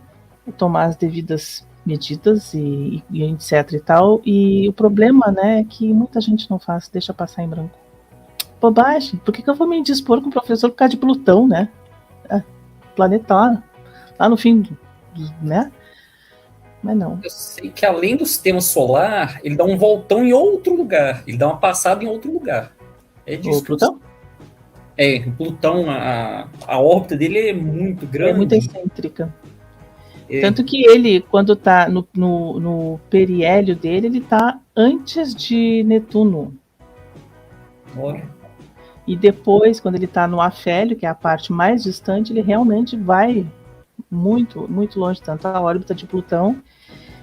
tomar as devidas medidas e etc e tal, e o problema, né, é que muita gente não faz, deixa passar em branco. Bobagem, por que eu vou me indispor com o professor por causa de Plutão, né? Planeta lá no fim, né? Mas não. Eu sei que além do sistema solar, ele dá um voltão em outro lugar, ele dá uma passada em outro lugar. É disso. O Plutão? O Plutão, a órbita dele é muito grande. É muito excêntrica. Tanto que ele, quando tá no periélio dele, ele tá antes de Netuno. Olha. E depois, quando ele tá no afélio, que é a parte mais distante, ele realmente vai muito, muito longe. Tanto a órbita de Plutão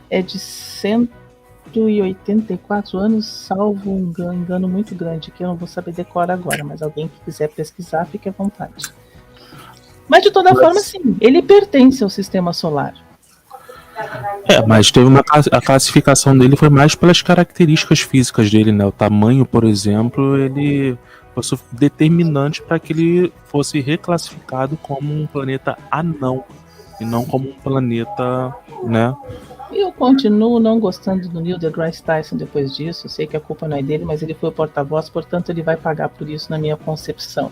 é de 184 anos, salvo um engano muito grande, que eu não vou saber decorar agora, mas alguém que quiser pesquisar, fique à vontade. Mas de toda forma, sim, ele pertence ao sistema solar. Mas teve a classificação dele foi mais pelas características físicas dele, né? O tamanho, por exemplo, ele foi determinante para que ele fosse reclassificado como um planeta anão e não como um planeta, né? Eu continuo não gostando do Neil deGrasse Tyson depois disso. Eu sei que a culpa não é dele, mas ele foi o porta-voz, portanto ele vai pagar por isso na minha concepção.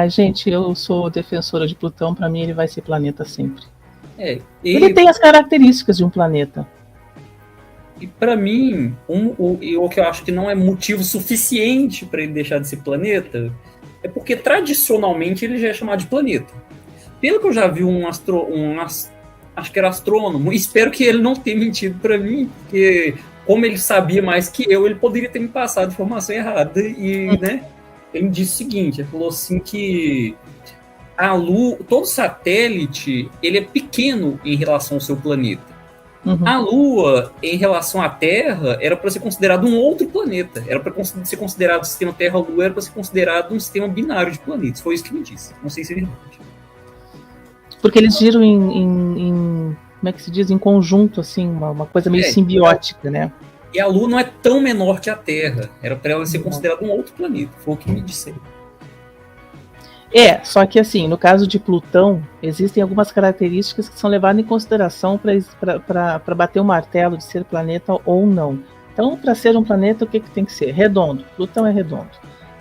Gente, eu sou defensora de Plutão, para mim ele vai ser planeta sempre. Ele tem as características de um planeta. E para mim, o que eu acho que não é motivo suficiente para ele deixar de ser planeta é porque tradicionalmente ele já é chamado de planeta. Pelo que eu já vi acho que era astrônomo, espero que ele não tenha mentido para mim, porque como ele sabia mais que eu, ele poderia ter me passado informação errada. E, né, ele disse o seguinte, ele falou assim que a Lua, todo satélite, ele é pequeno em relação ao seu planeta. Uhum. A Lua, em relação à Terra, era para ser considerado um outro planeta. Era para ser considerado o sistema Terra-Lua, era para ser considerado um sistema binário de planetas. Foi isso que ele disse. Não sei se é verdade. Porque eles giram em como é que se diz? Em conjunto, assim, uma coisa meio simbiótica, né? E a Lua não é tão menor que a Terra. Era para ela ser considerada um outro planeta. Foi o que me disseram. Só que assim, no caso de Plutão, existem algumas características que são levadas em consideração para bater o martelo de ser planeta ou não. Então, para ser um planeta, o que tem que ser? Redondo. Plutão é redondo.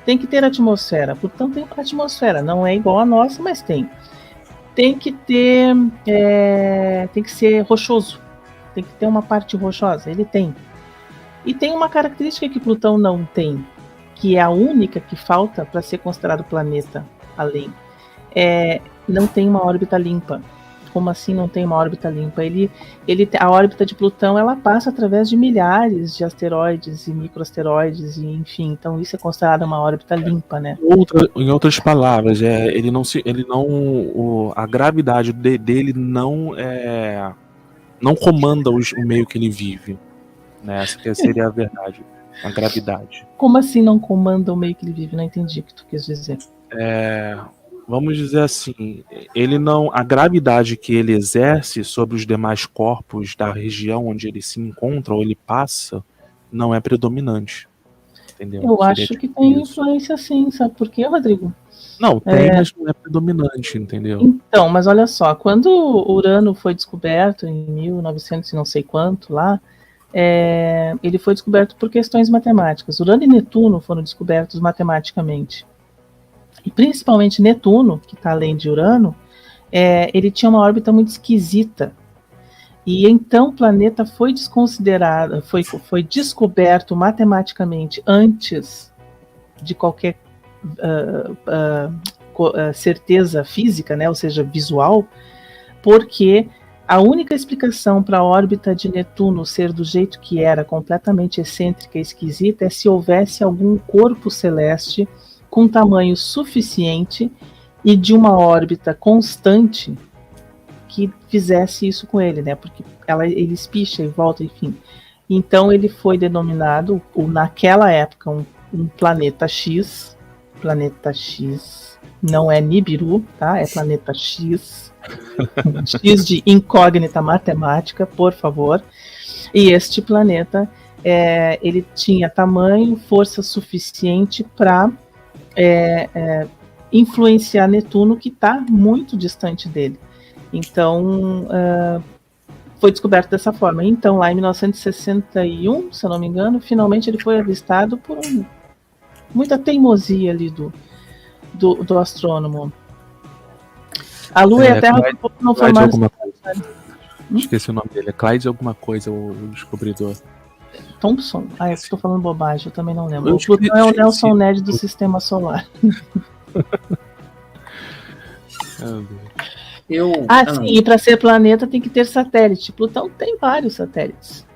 Tem que ter atmosfera. Plutão tem atmosfera. Não é igual a nossa, mas tem. Tem que ter... tem que ser rochoso. Tem que ter uma parte rochosa. Ele tem. E tem uma característica que Plutão não tem, que é a única que falta para ser considerado planeta. além. Não tem uma órbita limpa. Como assim não tem uma órbita limpa? A órbita de Plutão, ela passa através de milhares de asteroides e microasteroides, e enfim, então isso é considerado uma órbita limpa, né? Em outras palavras, a gravidade dele não comanda o meio que ele vive, né? Essa que seria a verdade, a gravidade. Como assim não comanda o meio que ele vive? Não entendi o que tu quis dizer. Vamos dizer assim, a gravidade que ele exerce sobre os demais corpos da região onde ele se encontra ou ele passa não é predominante, entendeu? Eu acho que tem influência sim, sabe por quê, Rodrigo? Não, tem, mas não é predominante, entendeu? Então, mas olha só, quando Urano foi descoberto em 1900 e não sei quanto lá, ele foi descoberto por questões matemáticas. Urano e Netuno foram descobertos matematicamente. E principalmente Netuno, que está além de Urano, ele tinha uma órbita muito esquisita. E então o planeta foi desconsiderado, foi descoberto matematicamente antes de qualquer certeza física, né, ou seja, visual, porque a única explicação para a órbita de Netuno ser do jeito que era, completamente excêntrica e esquisita, é se houvesse algum corpo celeste com tamanho suficiente e de uma órbita constante que fizesse isso com ele, né? Porque ele espicha e volta, enfim. Então ele foi denominado, naquela época, um planeta X. Planeta X não é Nibiru, tá? É planeta X. X de incógnita matemática, por favor. E este planeta, ele tinha tamanho, força suficiente para influenciar Netuno, que está muito distante dele. Então, foi descoberto dessa forma. Então, lá em 1961, se eu não me engano, finalmente ele foi avistado por muita teimosia ali do astrônomo. A Lua e a Terra não formaram... Esqueci o nome dele. É Clyde alguma coisa, o descobridor. Thompson? Eu estou falando bobagem, eu também não lembro. O Plutão é o Nelson Ned do Sistema Solar. Sim, e para ser planeta tem que ter satélite. Plutão tem vários satélites.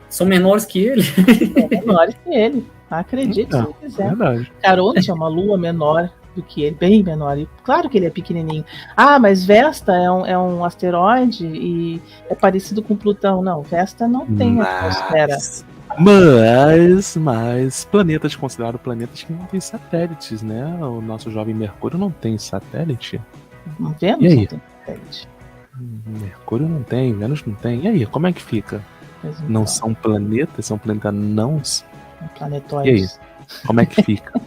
São menores que ele? São menores que ele. Acredite se quiser. Verdade. Caronte é uma lua menor do que ele, bem menor. E claro que ele é pequenininho. Mas Vesta é um asteroide e é parecido com Plutão. Não, Vesta não tem atmosfera. Mas planetas considerados planetas que não têm satélites, né? O nosso jovem Mercúrio não tem satélite. Vênus não tem satélite. Mercúrio não tem, Vênus não tem. E aí, como é que fica? Então, não são planetas, são planetas não. Planetóides. E aí, como é que fica?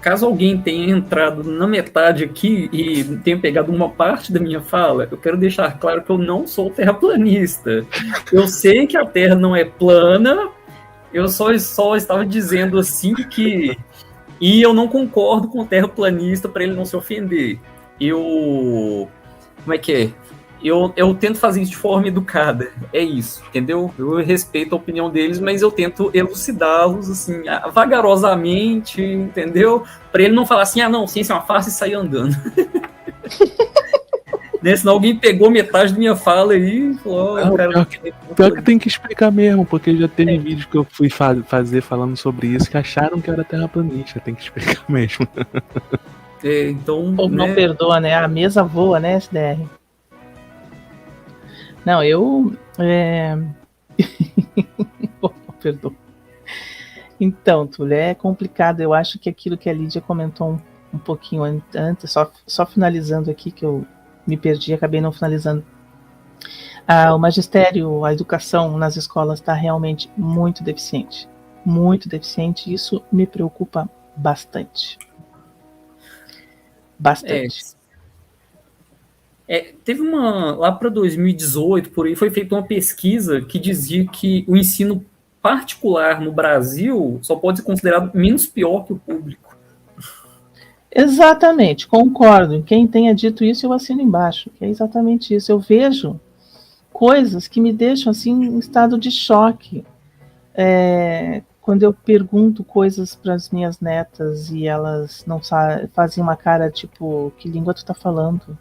Caso alguém tenha entrado na metade aqui e tenha pegado uma parte da minha fala, eu quero deixar claro que eu não sou terraplanista. Eu sei que a Terra não é plana, eu só estava dizendo assim que... E eu não concordo com o terraplanista para ele não se ofender. Como é que é? Eu tento fazer isso de forma educada, é isso, entendeu? Eu respeito a opinião deles, mas eu tento elucidá-los, assim, vagarosamente, entendeu? Para ele não falar assim, não, ciência é uma farsa e sair andando. Né? Senão alguém pegou metade da minha fala aí e falou... Pior que tem que explicar mesmo, porque já teve vídeos que eu fui fazer falando sobre isso que acharam que eu era terraplanista, tem que explicar mesmo. Então... Não perdoa, né? A mesa voa, né, SDR? Não, Perdoa. Então, Túlio, é complicado. Eu acho que aquilo que a Lídia comentou um pouquinho antes, só finalizando aqui, que eu me perdi, acabei não finalizando. O magistério, a educação nas escolas está realmente muito deficiente. Muito deficiente. Isso me preocupa bastante. Bastante. Teve lá para 2018, por aí, foi feita uma pesquisa que dizia que o ensino particular no Brasil só pode ser considerado menos pior que o público. Exatamente, concordo. Quem tenha dito isso, eu assino embaixo. Que é exatamente isso. Eu vejo coisas que me deixam assim em estado de choque. quando eu pergunto coisas para as minhas netas e elas não fazem uma cara tipo, que língua tu tá falando?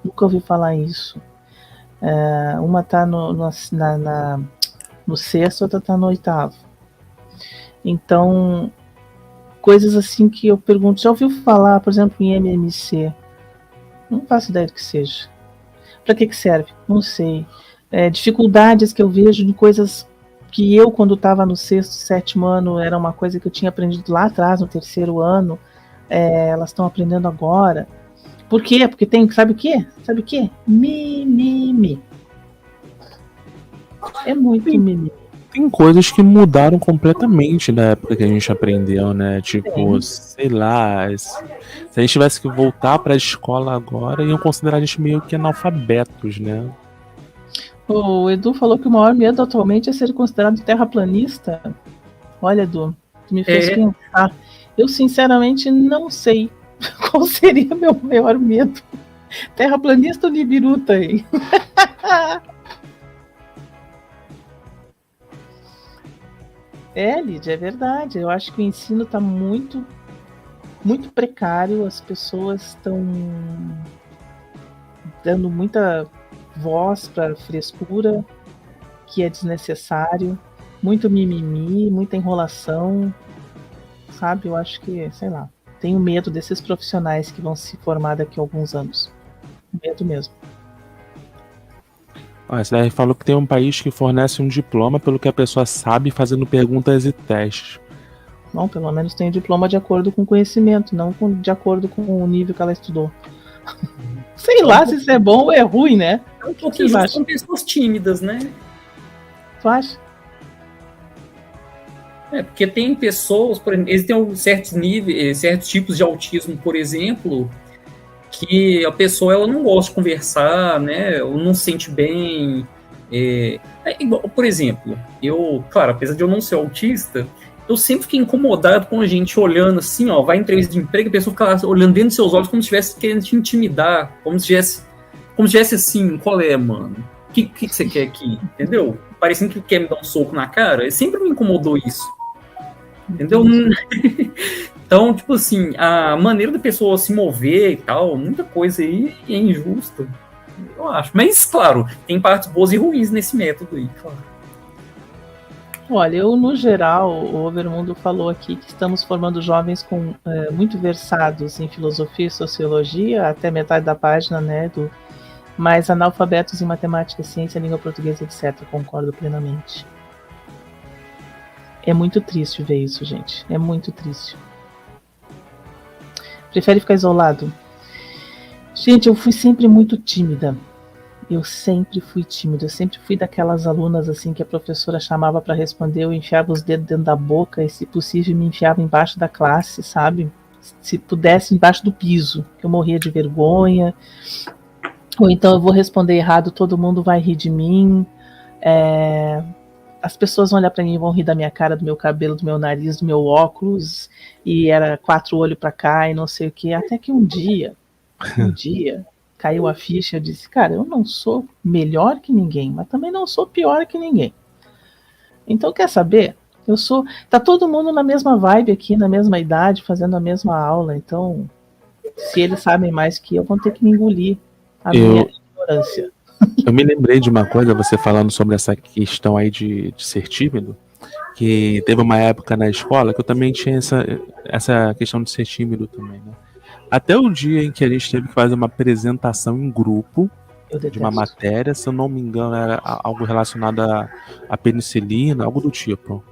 Nunca ouvi falar isso. Uma tá no sexto, outra tá no oitavo. Então, coisas assim que eu pergunto, já ouviu falar, por exemplo, em MMC? Não faço ideia do que seja. Para que serve? Não sei. Dificuldades que eu vejo de coisas que eu, quando estava no sexto, sétimo ano, era uma coisa que eu tinha aprendido lá atrás, no terceiro ano, elas estão aprendendo agora. Por quê? Porque tem, sabe o quê? Sabe o quê? Mimimi. É muito mimimi. Tem coisas que mudaram completamente na época que a gente aprendeu, né? Tipo, sei lá, se a gente tivesse que voltar pra escola agora, iam considerar a gente meio que analfabetos, né? O Edu falou que o maior medo atualmente é ser considerado terraplanista. Olha, Edu, tu me fez pensar. Eu, sinceramente, não sei qual seria meu maior medo. Terraplanista ou Nibiruta aí? Lídia, é verdade. Eu acho que o ensino está muito, muito precário. As pessoas estão dando muita voz para frescura, que é desnecessário, muito mimimi, muita enrolação, sabe? Eu acho que, sei lá, tenho medo desses profissionais que vão se formar daqui a alguns anos. Medo mesmo. Esse daí falou que tem um país que fornece um diploma pelo que a pessoa sabe, fazendo perguntas e testes. Bom, pelo menos tem o diploma de acordo com o conhecimento, não de acordo com o nível que ela estudou. Sei lá se isso é bom ou é ruim, né? Um pouquinho justo com pessoas tímidas, né? Tu acha? Porque tem pessoas, por exemplo, eles têm certos níveis, certos tipos de autismo, por exemplo, que a pessoa ela não gosta de conversar, né? Ou não se sente bem. Por exemplo, claro, apesar de eu não ser autista, eu sempre fiquei incomodado com a gente olhando assim, ó, vai em entrevista de emprego, a pessoa fica olhando dentro dos seus olhos como se estivesse querendo te intimidar, como se tivesse assim, qual é, mano? O que você quer aqui? Entendeu? Parecendo que quer me dar um soco na cara. Sempre me incomodou isso. Entendeu? Então, tipo assim, a maneira da pessoa se mover e tal, muita coisa aí é injusta, eu acho. Mas, claro, tem partes boas e ruins nesse método aí, claro. Olha, eu, no geral, o Overmundo falou aqui que estamos formando jovens muito versados em filosofia e sociologia, até metade da página, né, mas analfabetos em matemática, ciência, língua portuguesa, etc. Concordo plenamente. É muito triste ver isso, gente. É muito triste. Prefere ficar isolado? Gente, eu fui sempre muito tímida. Eu sempre fui tímida. Eu sempre fui daquelas alunas assim que a professora chamava para responder, eu enfiava os dedos dentro da boca e, se possível, me enfiava embaixo da classe, sabe? Se pudesse, embaixo do piso. Eu morria de vergonha. Ou então eu vou responder errado, todo mundo vai rir de mim. As pessoas vão olhar para mim e vão rir da minha cara, do meu cabelo, do meu nariz, do meu óculos, e era 4 olhos para cá e não sei o que. Até que um dia caiu a ficha, eu disse, cara, eu não sou melhor que ninguém, mas também não sou pior que ninguém. Então, quer saber? Tá todo mundo na mesma vibe aqui, na mesma idade, fazendo a mesma aula, então, se eles sabem mais que eu, vão ter que me engolir a minha ignorância. Eu me lembrei de uma coisa, você falando sobre essa questão aí de ser tímido, que teve uma época na escola que eu também tinha essa questão de ser tímido também, né? Até o dia em que a gente teve que fazer uma apresentação em grupo de uma matéria, se eu não me engano, era algo relacionado à penicilina, algo do tipo.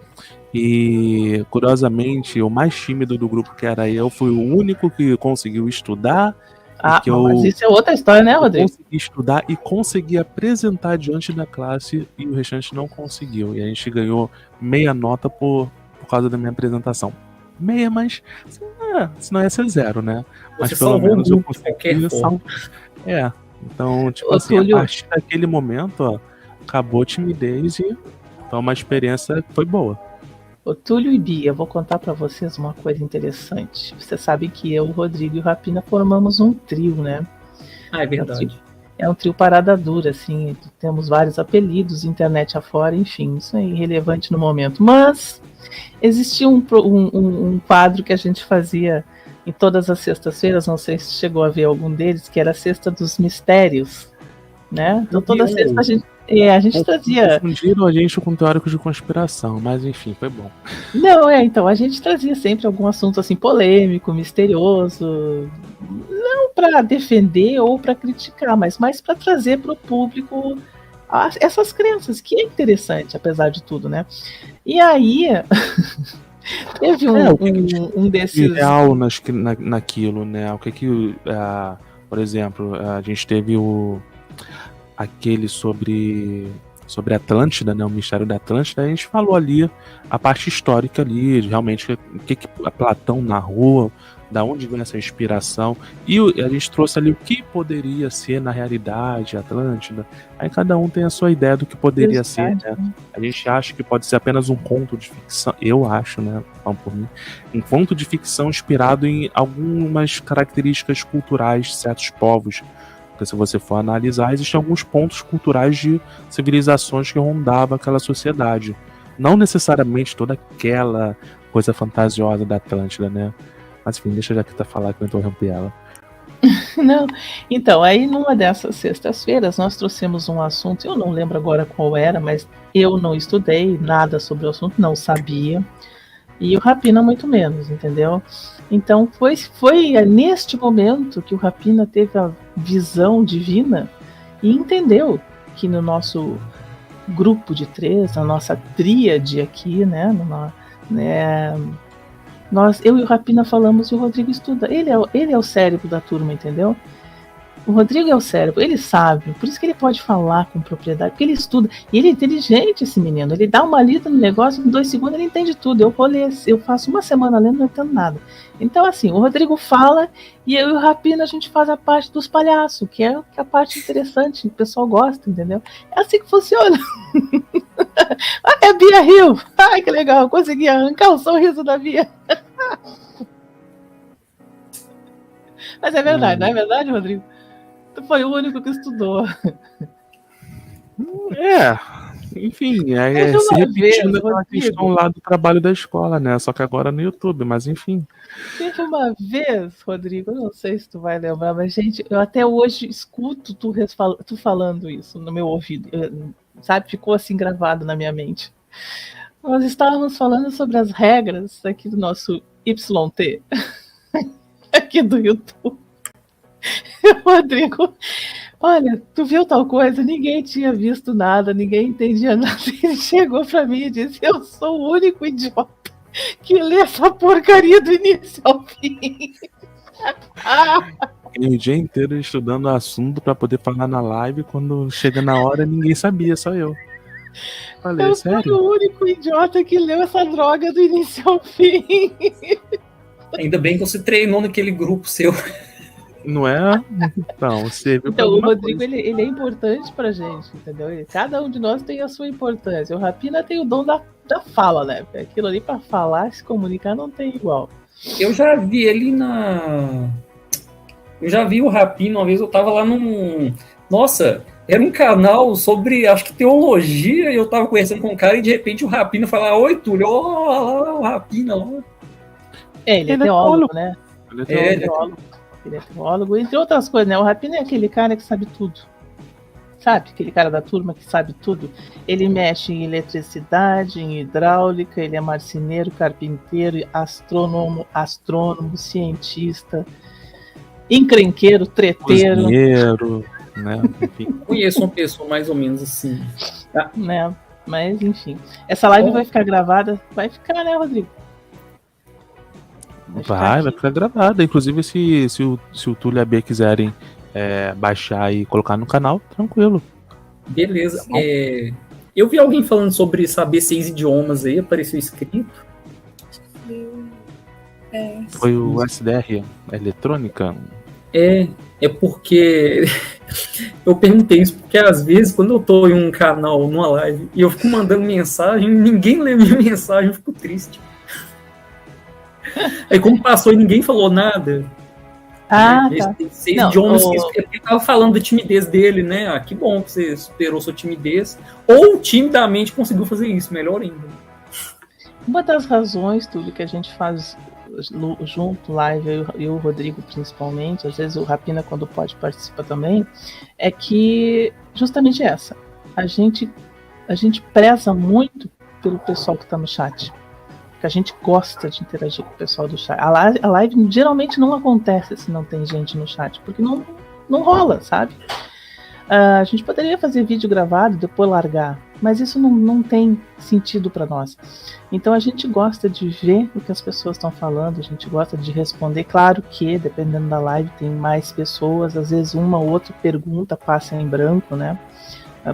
E, curiosamente, o mais tímido do grupo, que era eu, fui o único que conseguiu estudar. Mas isso é outra história, né, Rodrigo? Consegui estudar e consegui apresentar diante da classe, e o restante não conseguiu. E a gente ganhou meia nota por causa da minha apresentação. Meia, mas senão ia ser 0, né? Mas você pelo menos eu consegui salvar. Então, tipo assim, a partir daquele momento, ó, acabou a timidez e então uma experiência que foi boa. Ô, Túlio e Bia, eu vou contar pra vocês uma coisa interessante. Você sabe que eu, o Rodrigo e o Rapina formamos um trio, né? É verdade. é um trio parada dura, assim, temos vários apelidos, internet afora, enfim, isso é irrelevante no momento. Mas existia um quadro que a gente fazia em todas as sextas-feiras, não sei se chegou a ver algum deles, que era a Sexta dos Mistérios, né? Então toda sexta a gente trazia... Confundiram a gente com teóricos de conspiração, mas enfim, foi bom. Não, então a gente trazia sempre algum assunto assim polêmico, misterioso, não para defender ou para criticar, mas mais para trazer para o público essas crenças, que é interessante, apesar de tudo, né? E aí teve um desses... real naquilo, né? O que por exemplo, a gente teve aquele sobre Atlântida, né? O mistério da Atlântida, a gente falou ali a parte histórica ali, realmente o que Platão narrou, da onde vem essa inspiração, e a gente trouxe ali o que poderia ser na realidade Atlântida. Aí cada um tem a sua ideia do que poderia ser, né? A gente acha que pode ser apenas um conto de ficção, eu acho, né? Vamos por mim, um conto de ficção inspirado em algumas características culturais de certos povos. Porque se você for analisar, existem alguns pontos culturais de civilizações que rondavam aquela sociedade. Não necessariamente toda aquela coisa fantasiosa da Atlântida, né? Mas enfim, deixa a Jaquita falar que eu interrompi ela. Não, então, aí numa dessas sextas-feiras nós trouxemos um assunto, eu não lembro agora qual era, mas eu não estudei nada sobre o assunto, não sabia. E o Rapina muito menos, entendeu? Então foi neste momento que o Rapina teve a visão divina e entendeu que no nosso grupo de 3, na nossa tríade aqui, né? Eu e o Rapina falamos e o Rodrigo estuda. Ele é o cérebro da turma, entendeu? O Rodrigo é o cérebro, ele sabe, por isso que ele pode falar com propriedade, porque ele estuda, e ele é inteligente, esse menino, ele dá uma lida no negócio, em 2 segundos ele entende tudo. Eu faço uma semana lendo, não entendo nada. Então, assim, o Rodrigo fala, e eu e o Rapina, a gente faz a parte dos palhaços, que é a parte interessante, o pessoal gosta, entendeu? É assim que funciona. A Bia riu, ai que legal, consegui arrancar o sorriso da Bia. Mas é verdade, não é verdade, Rodrigo? Tu foi o único que estudou. Enfim, se repetindo aquela questão lá do trabalho da escola, né? Só que agora no YouTube, mas enfim. Teve uma vez, Rodrigo, eu não sei se tu vai lembrar, mas gente, eu até hoje escuto tu falando isso no meu ouvido, sabe? Ficou assim gravado na minha mente. Nós estávamos falando sobre as regras aqui do nosso YT, aqui do YouTube. Rodrigo, olha, tu viu tal coisa? Ninguém tinha visto nada, ninguém entendia nada. Ele chegou pra mim e disse: eu sou o único idiota que lê essa porcaria do início ao fim. O dia inteiro estudando o assunto pra poder falar na live, quando chega na hora ninguém sabia, só eu. Falei, eu sério? sou o único idiota que leu essa droga do início ao fim. Ainda bem que você treinou naquele grupo seu. Não é? Então, você viu. Então, o Rodrigo, ele é importante pra gente, entendeu? Cada um de nós tem a sua importância. O Rapina tem o dom da fala, né? Aquilo ali pra falar, se comunicar, não tem igual. Eu já vi ele Eu já vi o Rapina uma vez, eu tava lá num... Nossa, era um canal sobre, acho que teologia, e eu tava conversando com um cara e de repente o Rapina fala: oi, Túlio, o Rapina lá. Ele é teólogo, né? Ele é teólogo. Ele é teólogo, entre outras coisas, né? O Rapina é aquele cara que sabe tudo. Sabe? Aquele cara da turma que sabe tudo. Ele mexe em eletricidade, em hidráulica, ele é marceneiro, carpinteiro, astrônomo, cientista, encrenqueiro, treteiro. Cozinheiro, né? Enfim. Conheço uma pessoa mais ou menos assim. Tá? Né? Mas, enfim. Essa live vai ficar gravada? Vai ficar, né, Rodrigo? Vai ficar gravada. Inclusive, se o Túlio e a Bia quiserem baixar e colocar no canal, tranquilo. Beleza. Eu vi alguém falando sobre saber 6 idiomas aí, apareceu escrito. Foi o SDR eletrônica? É porque eu perguntei isso, porque às vezes quando eu tô em um canal, numa live, e eu fico mandando mensagem, ninguém lê minha mensagem, eu fico triste. Aí como passou e ninguém falou nada, Ah, né? tá. Esses 6 Não, idiomas que ele estava falando da timidez dele, né? Ah, que bom que você superou sua timidez. Ou timidamente conseguiu fazer isso, melhor ainda. Uma das razões, Túlio, que a gente faz junto, live, eu e o Rodrigo principalmente, às vezes o Rapina, quando pode, participa também, é que justamente essa. A gente preza muito pelo pessoal que está no chat. Porque a gente gosta de interagir com o pessoal do chat. A live geralmente não acontece se não tem gente no chat, porque não rola, sabe? A gente poderia fazer vídeo gravado e depois largar, mas isso não tem sentido para nós. Então a gente gosta de ver o que as pessoas estão falando, a gente gosta de responder. Claro que, dependendo da live, tem mais pessoas, às vezes uma ou outra pergunta passa em branco, né?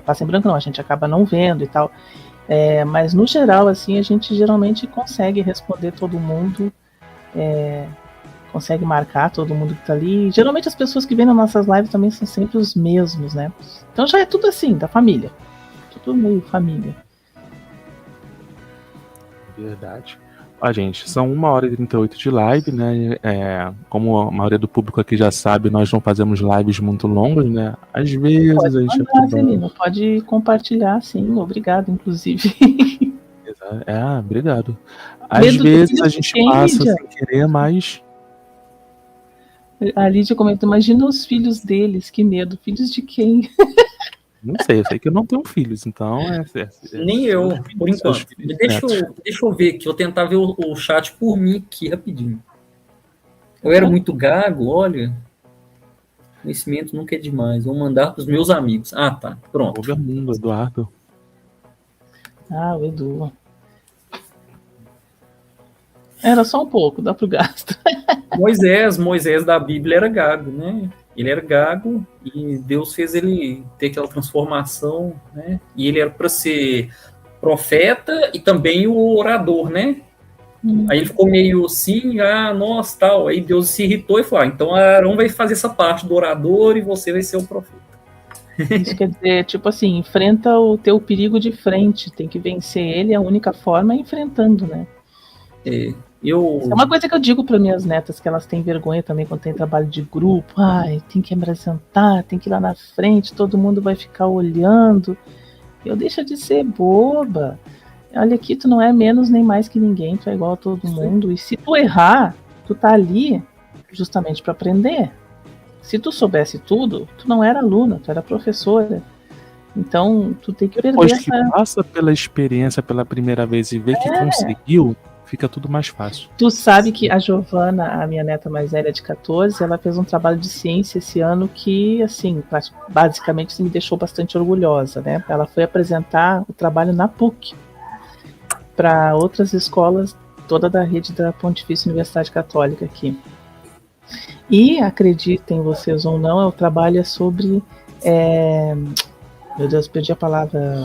Passa em branco não, a gente acaba não vendo e tal. Mas no geral, assim, a gente geralmente consegue responder todo mundo, consegue marcar todo mundo que tá ali. Geralmente as pessoas que vêm nas nossas lives também são sempre os mesmos, né? Então já é tudo assim, da família. Tudo meio família. Verdade. Ó, gente, são 1h38 de live, né? Como a maioria do público aqui já sabe, nós não fazemos lives muito longas, né? Às vezes Pode a gente mandar, Celina, pode compartilhar, sim. Obrigado, inclusive. Obrigado. Às Medo do vezes filho a de gente quem, passa Lídia? sem querer, mas A Lídia comentou, imagina os filhos deles, que medo. Filhos de quem? não sei, eu sei que eu não tenho filhos, então Nem eu, por enquanto. Deixa eu ver aqui, eu tentar ver o chat por mim aqui, rapidinho. Eu era muito gago, olha. Conhecimento nunca é demais. Vou mandar para os meus amigos. Ah, tá. Pronto. Ouve o mundo, Eduardo. Ah, o Edu. Era só um pouco, dá pro gasto. Moisés da Bíblia era gago, né? Ele era gago e Deus fez ele ter aquela transformação, né? E ele era para ser profeta e também o orador, né? Aí ele ficou meio assim, nossa, tal. Aí Deus se irritou e falou, então Arão vai fazer essa parte do orador e você vai ser o profeta. Isso quer dizer, tipo assim, enfrenta o teu perigo de frente, tem que vencer ele, a única forma é enfrentando, né? Isso é uma coisa que eu digo para minhas netas, que elas têm vergonha também quando tem trabalho de grupo. Tem que apresentar, tem que ir lá na frente, todo mundo vai ficar olhando. Eu deixo de ser boba. Olha aqui, tu não é menos nem mais que ninguém, tu é igual a todo mundo. E se tu errar, tu tá ali justamente para aprender. Se tu soubesse tudo, tu não era aluna, tu era professora. Então, tu tem que perder depois que passa pela experiência pela primeira vez e vê que conseguiu, fica tudo mais fácil. Tu sabe que a Giovana, a minha neta mais velha de 14, ela fez um trabalho de ciência esse ano que, assim, basicamente me deixou bastante orgulhosa, né? Ela foi apresentar o trabalho na PUC para outras escolas, toda da rede da Pontifícia Universidade Católica aqui. E, acreditem vocês ou não, o trabalho é sobre, meu Deus, perdi a palavra,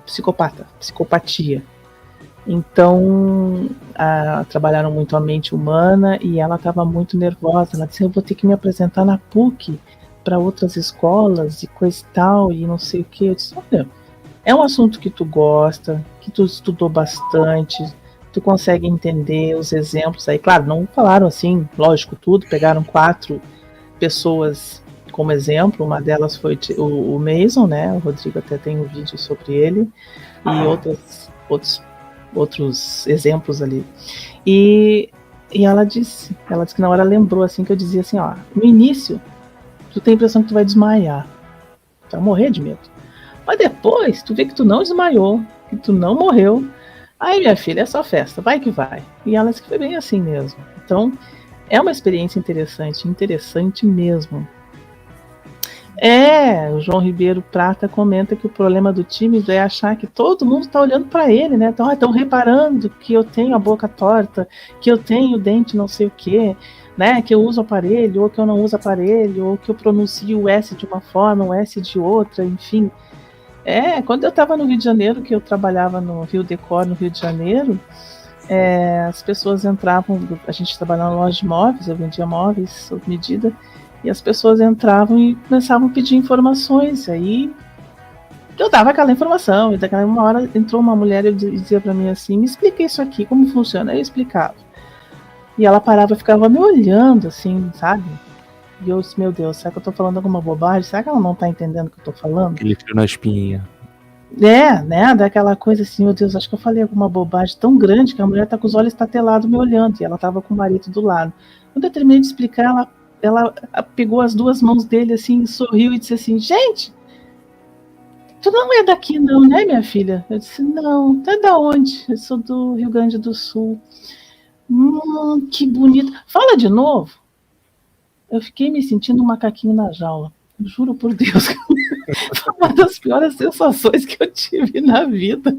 psicopatia. Então, trabalharam muito a mente humana e ela estava muito nervosa. Ela disse, eu vou ter que me apresentar na PUC para outras escolas e coisa e tal, e não sei o que. Eu disse, olha, é um assunto que tu gosta, que tu estudou bastante, tu consegue entender os exemplos aí. Claro, não falaram assim, lógico, tudo, pegaram 4 pessoas como exemplo, uma delas foi o Mason, né? O Rodrigo até tem um vídeo sobre ele, e outros exemplos ali. E ela disse que na hora lembrou assim, que eu dizia assim, no início tu tem a impressão que tu vai desmaiar, tu vai morrer de medo, mas depois tu vê que tu não desmaiou, que tu não morreu, aí minha filha, é só festa, vai que vai. E ela disse que foi bem assim mesmo. Então é uma experiência interessante mesmo. O João Ribeiro Prata comenta que o problema do tímido é achar que todo mundo está olhando para ele, né? Então, estão reparando que eu tenho a boca torta, que eu tenho o dente não sei o quê, né? Que eu uso aparelho, ou que eu não uso aparelho, ou que eu pronuncio o S de uma forma, o S de outra, enfim. Quando eu estava no Rio de Janeiro, que eu trabalhava no Rio Decor, no Rio de Janeiro, as pessoas entravam, a gente trabalhava na loja de móveis, eu vendia móveis sob medida, e as pessoas entravam e começavam a pedir informações. Aí eu dava aquela informação, e daquela uma hora entrou uma mulher e dizia para mim assim, me explica isso aqui, como funciona? Aí eu explicava. E ela parava e ficava me olhando assim, sabe? E eu disse, meu Deus, será que eu tô falando alguma bobagem? Será que ela não tá entendendo o que eu tô falando? Aquele frio na espinha. Né? Daquela coisa assim, meu Deus, acho que eu falei alguma bobagem tão grande que a mulher tá com os olhos estatelados me olhando, e ela tava com o marido do lado. Quando eu terminei de explicar, ela pegou as duas mãos dele assim, sorriu e disse assim, gente, tu não é daqui não, né, minha filha? Eu disse, não, tu é da onde? Eu sou do Rio Grande do Sul. Que bonito. Fala de novo. Eu fiquei me sentindo um macaquinho na jaula. Juro por Deus. Foi uma das piores sensações que eu tive na vida.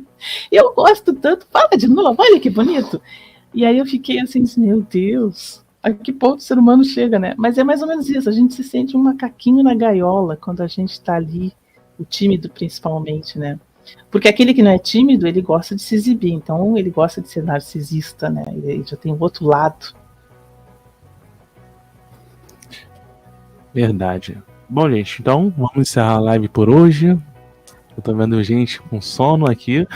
Eu gosto tanto. Fala de novo. Olha que bonito. E aí eu fiquei assim, meu Deus. A que ponto o ser humano chega, né? Mas é mais ou menos isso. A gente se sente um macaquinho na gaiola quando a gente está ali. O tímido, principalmente, né? Porque aquele que não é tímido, ele gosta de se exibir. Então, ele gosta de ser narcisista, né? Ele já tem o outro lado. Verdade. Bom, gente, então vamos encerrar a live por hoje. Eu tô vendo gente com sono aqui.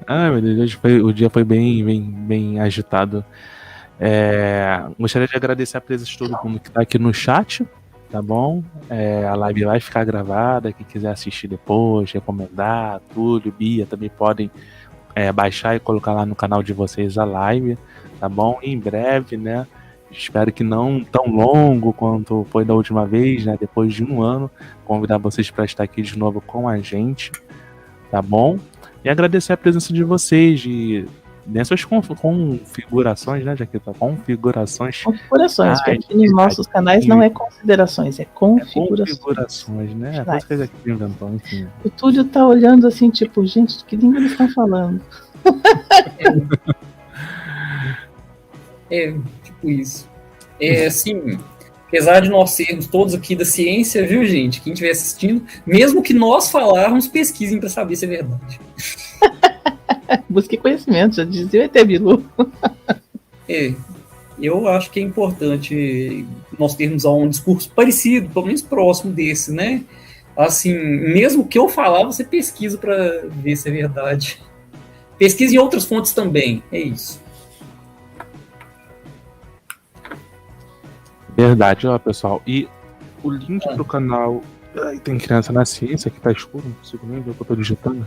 Ai, meu Deus, o dia foi bem agitado. Gostaria de agradecer a presença de todo mundo que tá aqui no chat, tá bom? A live vai ficar gravada, quem quiser assistir depois, recomendar, Túlio, Bia, também podem baixar e colocar lá no canal de vocês a live, tá bom? Em breve, né? Espero que não tão longo quanto foi da última vez, né? Depois de um ano, convidar vocês para estar aqui de novo com a gente, tá bom? E agradecer a presença de vocês, nessas configurações, né, Jaqueta? Configurações. Configurações, que aqui nos nossos canais não é considerações, é configurações. Configurações, né? Coisa que a gente inventou, enfim. O Túlio tá olhando assim, tipo, gente, de que língua eles estão falando? Tipo isso. Assim, apesar de nós sermos todos aqui da ciência, viu, gente? Quem estiver assistindo, mesmo que nós falarmos, pesquisem para saber se é verdade. Busque conhecimento, já dizia o ET Bilu. Eu acho que é importante nós termos um discurso parecido, pelo menos próximo desse, né? Assim, mesmo que eu falar, você pesquisa para ver se é verdade. Pesquise em outras fontes também, é isso. Verdade, ó, pessoal. E o link pro canal. Ai, tem criança na ciência que tá escuro, não consigo nem ver o que eu tô digitando.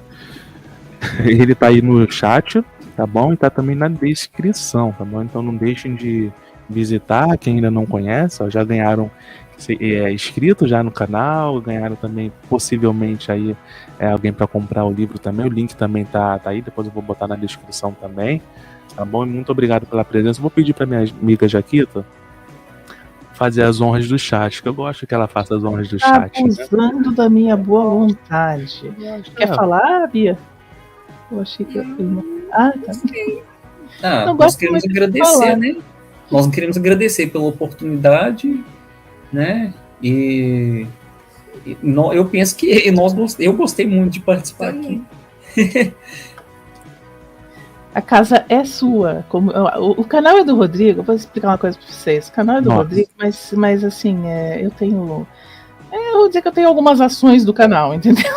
Ele tá aí no chat, tá bom? E tá também na descrição, tá bom? Então não deixem de visitar, quem ainda não conhece, ó, já ganharam inscritos já no canal, ganharam também, possivelmente, aí alguém para comprar o livro também. O link também tá aí, depois eu vou botar na descrição também, tá bom? E muito obrigado pela presença. Eu vou pedir pra minha amiga Jaquita fazer as honras do chat, que eu gosto que ela faça as honras do chat. Abusando da minha boa vontade. Quer falar, Bia? Eu achei que eu... tá. Nós queremos agradecer, né? Nós queremos agradecer pela oportunidade, né? E eu penso que eu gostei muito de participar aqui. A casa é sua. O canal é do Rodrigo. Eu vou explicar uma coisa para vocês. O canal é do Rodrigo, mas assim, eu tenho. Eu vou dizer que eu tenho algumas ações do canal, entendeu?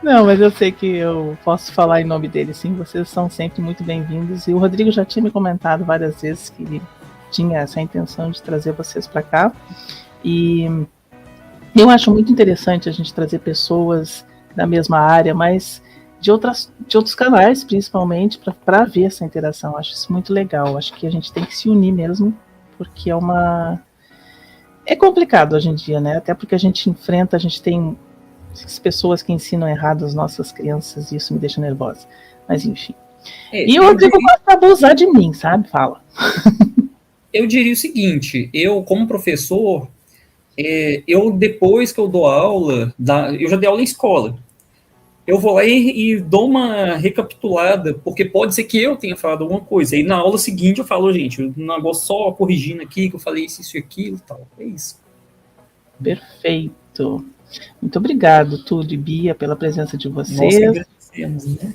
Não, mas eu sei que eu posso falar em nome dele, sim. Vocês são sempre muito bem-vindos. E o Rodrigo já tinha me comentado várias vezes que ele tinha essa intenção de trazer vocês para cá. E eu acho muito interessante a gente trazer pessoas da mesma área, mas de outros canais, principalmente, para ver essa interação. Acho isso muito legal. Acho que a gente tem que se unir mesmo, porque é complicado hoje em dia, né? Até porque a gente tem pessoas que ensinam errado as nossas crianças, e isso me deixa nervosa. Mas enfim. E o Rodrigo gosta de abusar de mim, sabe? Fala. Eu diria o seguinte, eu como professor, depois que eu dou aula, eu já dei aula em escola, eu vou lá e dou uma recapitulada, porque pode ser que eu tenha falado alguma coisa. Aí na aula seguinte eu falo, gente, um negócio só corrigindo aqui, que eu falei isso e aquilo e tal. É isso. Perfeito. Muito obrigado, Túlio e Bia, pela presença de vocês. Nós agradecemos, né?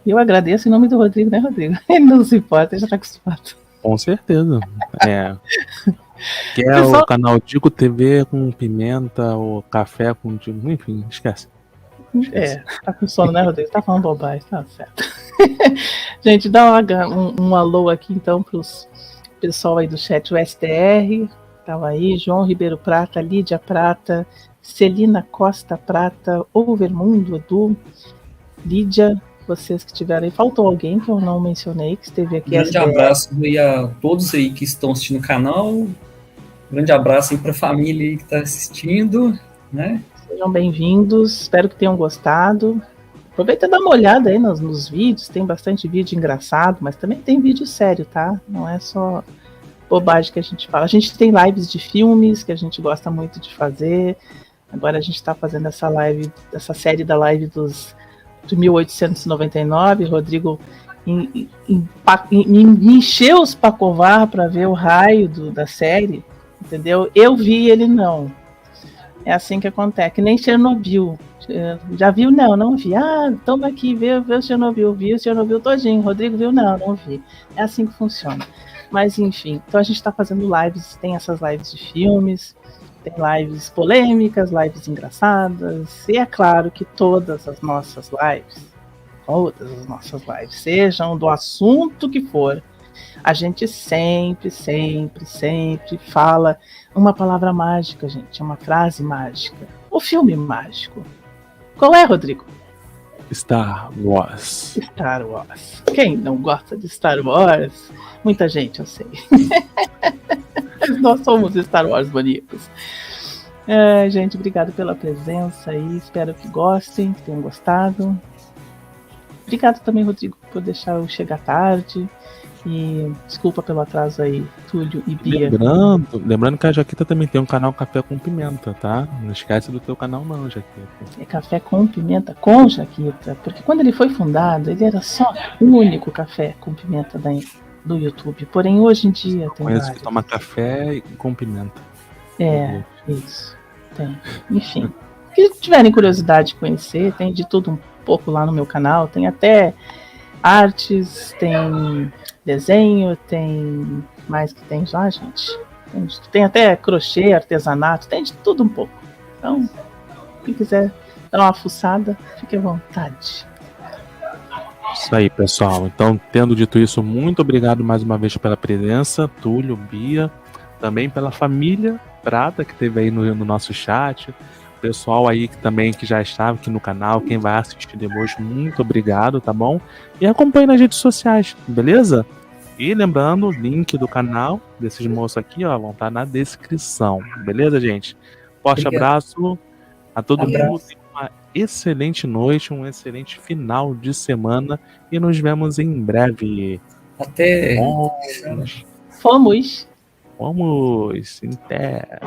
Eu agradeço em nome do Rodrigo, né, Rodrigo? Ele não se importa, ele já está acostumado. Com certeza. Que é o canal Digo TV com pimenta, ou café com... Enfim, esquece. Tá com sono, né, Rodrigo? Tá falando bobagem, tá certo. Gente, dá um alô aqui então para o pessoal aí do chat, o STR, estava aí, João Ribeiro Prata, Lídia Prata, Celina Costa Prata, Overmundo, Edu, Lídia, vocês que tiveram aí. Faltou alguém que eu não mencionei, que esteve aqui. Grande abraço aí a todos aí que estão assistindo o canal. Grande abraço aí para a família aí que está assistindo, né? Sejam bem-vindos, espero que tenham gostado. Aproveita e dá uma olhada aí nos vídeos, tem bastante vídeo engraçado, mas também tem vídeo sério, tá? Não é só bobagem que a gente fala. A gente tem lives de filmes que a gente gosta muito de fazer. Agora a gente está fazendo essa série da live de 1899. Rodrigo me encheu os pacovar para ver o raio da série, entendeu? Eu vi, ele não. É assim que acontece, que nem Chernobyl. Já viu? Não vi. Toma aqui, vê o Chernobyl. Vi o Chernobyl todinho. Rodrigo viu? Não vi. É assim que funciona. Mas enfim, então a gente está fazendo lives, tem essas lives de filmes, tem lives polêmicas, lives engraçadas, e é claro que todas as nossas lives, sejam do assunto que for, a gente sempre fala uma palavra mágica, gente, uma frase mágica, o filme mágico. Qual é, Rodrigo? Star Wars. Star Wars. Quem não gosta de Star Wars? Muita gente, eu sei. Nós somos Star Wars maníacos. Gente, obrigado pela presença aí. Espero que gostem, que tenham gostado. Obrigado também, Rodrigo, por deixar eu chegar tarde. E desculpa pelo atraso aí, Túlio e Bia. Lembrando que a Jaquita também tem um canal Café com Pimenta, tá? Não esquece do teu canal não, Jaquita. É Café com Pimenta com Jaquita, porque quando ele foi fundado, ele era só o único café com pimenta do YouTube. Porém, hoje em dia tem conheço que toma café com pimenta. Isso. Tem. Enfim, se tiverem curiosidade de conhecer, tem de tudo um pouco lá no meu canal. Tem até artes, tem desenho, tem mais que tem já, gente. Tem até crochê, artesanato, tem de tudo um pouco. Então, quem quiser dar uma fuçada, fique à vontade. Isso aí, pessoal. Então, tendo dito isso, muito obrigado mais uma vez pela presença, Túlio, Bia, também pela família Prata que teve aí no nosso chat, o pessoal aí que já estava aqui no canal, quem vai assistir depois, muito obrigado, tá bom? E acompanhe nas redes sociais, beleza? E lembrando, o link do canal desses moços aqui, ó, vão estar na descrição, beleza, gente? Forte abraço a todo mundo. Uma excelente noite, um excelente final de semana e nos vemos em breve. Até. Fomos. Até.